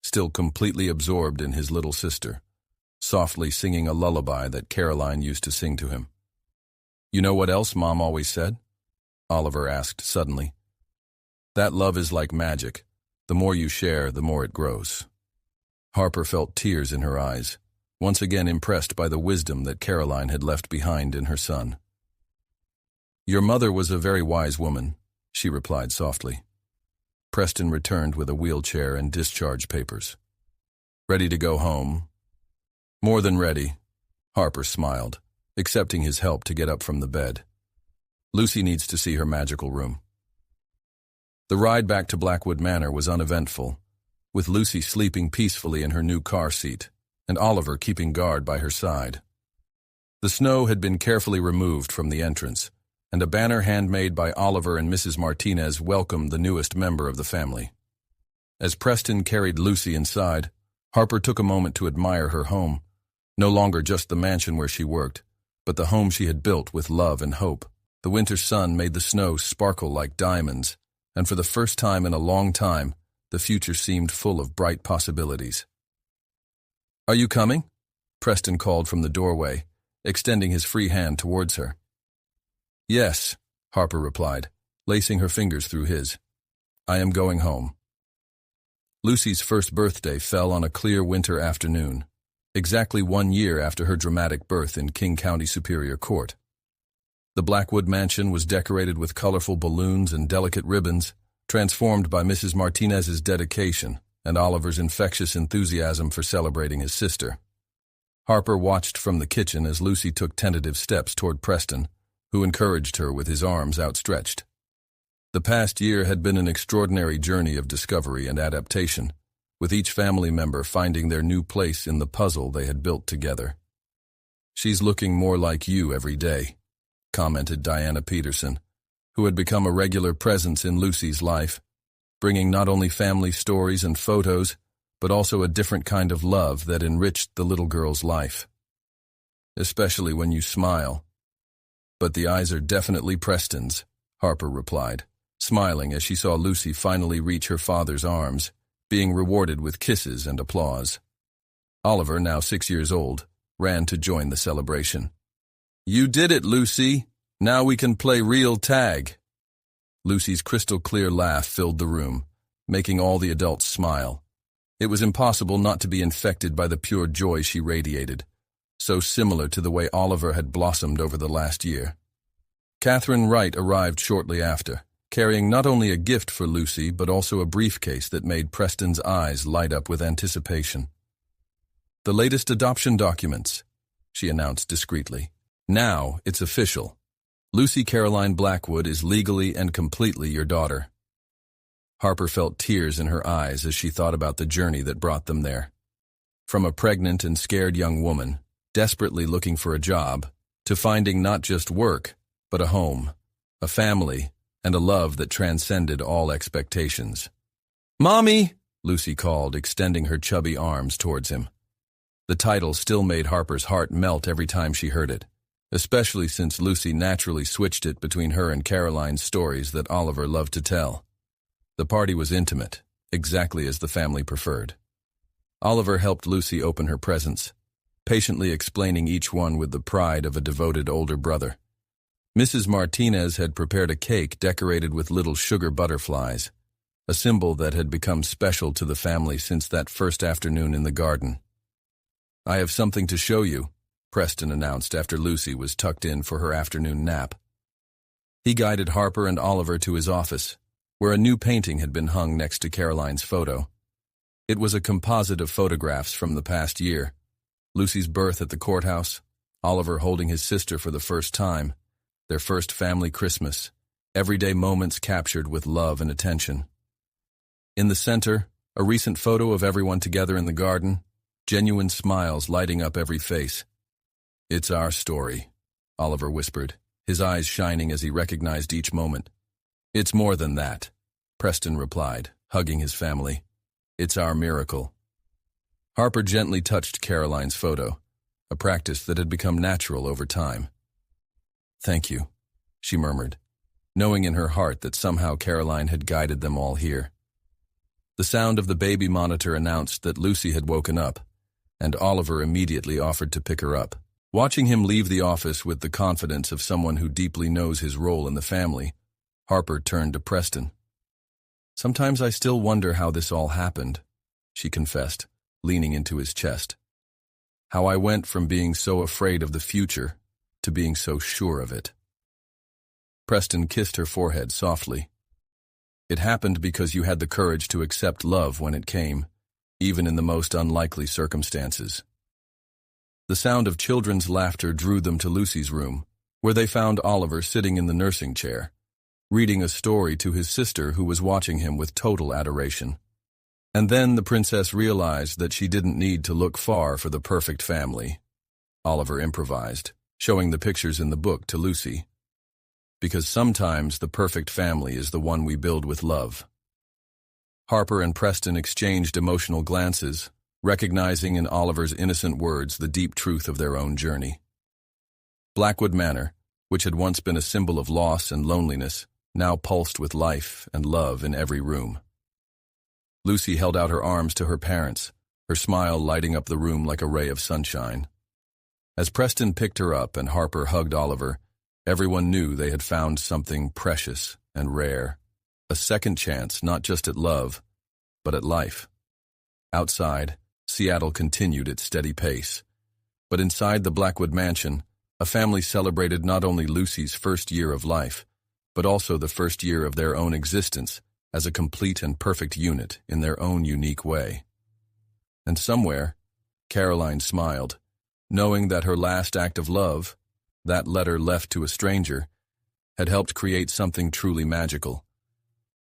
still completely absorbed in his little sister, softly singing a lullaby that Caroline used to sing to him. "You know what else Mom always said?" Oliver asked suddenly. "That love is like magic. The more you share, the more it grows." Harper felt tears in her eyes, once again impressed by the wisdom that Caroline had left behind in her son. "Your mother was a very wise woman," she replied softly. Preston returned with a wheelchair and discharge papers. "Ready to go home?" "More than ready," Harper smiled, accepting his help to get up from the bed. Lucy needs to see her magical room. The ride back to Blackwood Manor was uneventful, with Lucy sleeping peacefully in her new car seat, and Oliver keeping guard by her side. The snow had been carefully removed from the entrance, and a banner handmade by Oliver and Mrs. Martinez welcomed the newest member of the family. As Preston carried Lucy inside, Harper took a moment to admire her home, no longer just the mansion where she worked, but the home she had built with love and hope. The winter sun made the snow sparkle like diamonds, and for the first time in a long time, the future seemed full of bright possibilities. "Are you coming?" Preston called from the doorway, extending his free hand towards her. "Yes," Harper replied, lacing her fingers through his. "I am going home." Lucy's first birthday fell on a clear winter afternoon, exactly 1 year after her dramatic birth in King County Superior Court. The Blackwood mansion was decorated with colorful balloons and delicate ribbons, transformed by Mrs. Martinez's dedication and Oliver's infectious enthusiasm for celebrating his sister. Harper watched from the kitchen as Lucy took tentative steps toward Preston, who encouraged her with his arms outstretched. The past year had been an extraordinary journey of discovery and adaptation, with each family member finding their new place in the puzzle they had built together. "She's looking more like you every day," commented Diana Peterson, who had become a regular presence in Lucy's life, bringing not only family stories and photos, but also a different kind of love that enriched the little girl's life. "Especially when you smile." "But the eyes are definitely Preston's," Harper replied, smiling as she saw Lucy finally reach her father's arms, being rewarded with kisses and applause. Oliver, now 6 years old, ran to join the celebration. "You did it, Lucy! Now we can play real tag!" Lucy's crystal-clear laugh filled the room, making all the adults smile. It was impossible not to be infected by the pure joy she radiated, so similar to the way Oliver had blossomed over the last year. Catherine Wright arrived shortly after, carrying not only a gift for Lucy but also a briefcase that made Preston's eyes light up with anticipation. "The latest adoption documents," she announced discreetly. "Now it's official. Lucy Caroline Blackwood is legally and completely your daughter." Harper felt tears in her eyes as she thought about the journey that brought them there. From a pregnant and scared young woman, desperately looking for a job, to finding not just work, but a home, a family, and a love that transcended all expectations. "Mommy!" Lucy called, extending her chubby arms towards him. The title still made Harper's heart melt every time she heard it, especially since Lucy naturally switched it between her and Caroline's stories that Oliver loved to tell. The party was intimate, exactly as the family preferred. Oliver helped Lucy open her presents, patiently explaining each one with the pride of a devoted older brother. Mrs. Martinez had prepared a cake decorated with little sugar butterflies, a symbol that had become special to the family since that first afternoon in the garden. "I have something to show you," Preston announced after Lucy was tucked in for her afternoon nap. He guided Harper and Oliver to his office, where a new painting had been hung next to Caroline's photo. It was a composite of photographs from the past year: Lucy's birth at the courthouse, Oliver holding his sister for the first time, their first family Christmas, everyday moments captured with love and attention. In the center, a recent photo of everyone together in the garden, genuine smiles lighting up every face. "It's our story," Oliver whispered, his eyes shining as he recognized each moment. "It's more than that," Preston replied, hugging his family. "It's our miracle." Harper gently touched Caroline's photo, a practice that had become natural over time. "Thank you," she murmured, knowing in her heart that somehow Caroline had guided them all here. The sound of the baby monitor announced that Lucy had woken up, and Oliver immediately offered to pick her up. Watching him leave the office with the confidence of someone who deeply knows his role in the family, Harper turned to Preston. "Sometimes I still wonder how this all happened," she confessed, leaning into his chest. "How I went from being so afraid of the future to being so sure of it." Preston kissed her forehead softly. "It happened because you had the courage to accept love when it came, even in the most unlikely circumstances." The sound of children's laughter drew them to Lucy's room, where they found Oliver sitting in the nursing chair, reading a story to his sister who was watching him with total adoration. And then the princess realized that she didn't need to look far for the perfect family. Oliver improvised, showing the pictures in the book to Lucy. Because sometimes the perfect family is the one we build with love. Harper and Preston exchanged emotional glances, recognizing in Oliver's innocent words the deep truth of their own journey. Blackwood Manor, which had once been a symbol of loss and loneliness, now pulsed with life and love in every room. Lucy held out her arms to her parents, her smile lighting up the room like a ray of sunshine. As Preston picked her up and Harper hugged Oliver, everyone knew they had found something precious and rare, a second chance not just at love, but at life. Outside, Seattle continued its steady pace. But inside the Blackwood mansion, a family celebrated not only Lucy's first year of life, but also the first year of their own existence as a complete and perfect unit in their own unique way. And somewhere, Caroline smiled, knowing that her last act of love, that letter left to a stranger, had helped create something truly magical.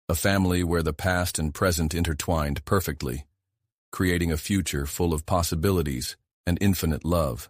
A family where the past and present intertwined perfectly, creating a future full of possibilities and infinite love.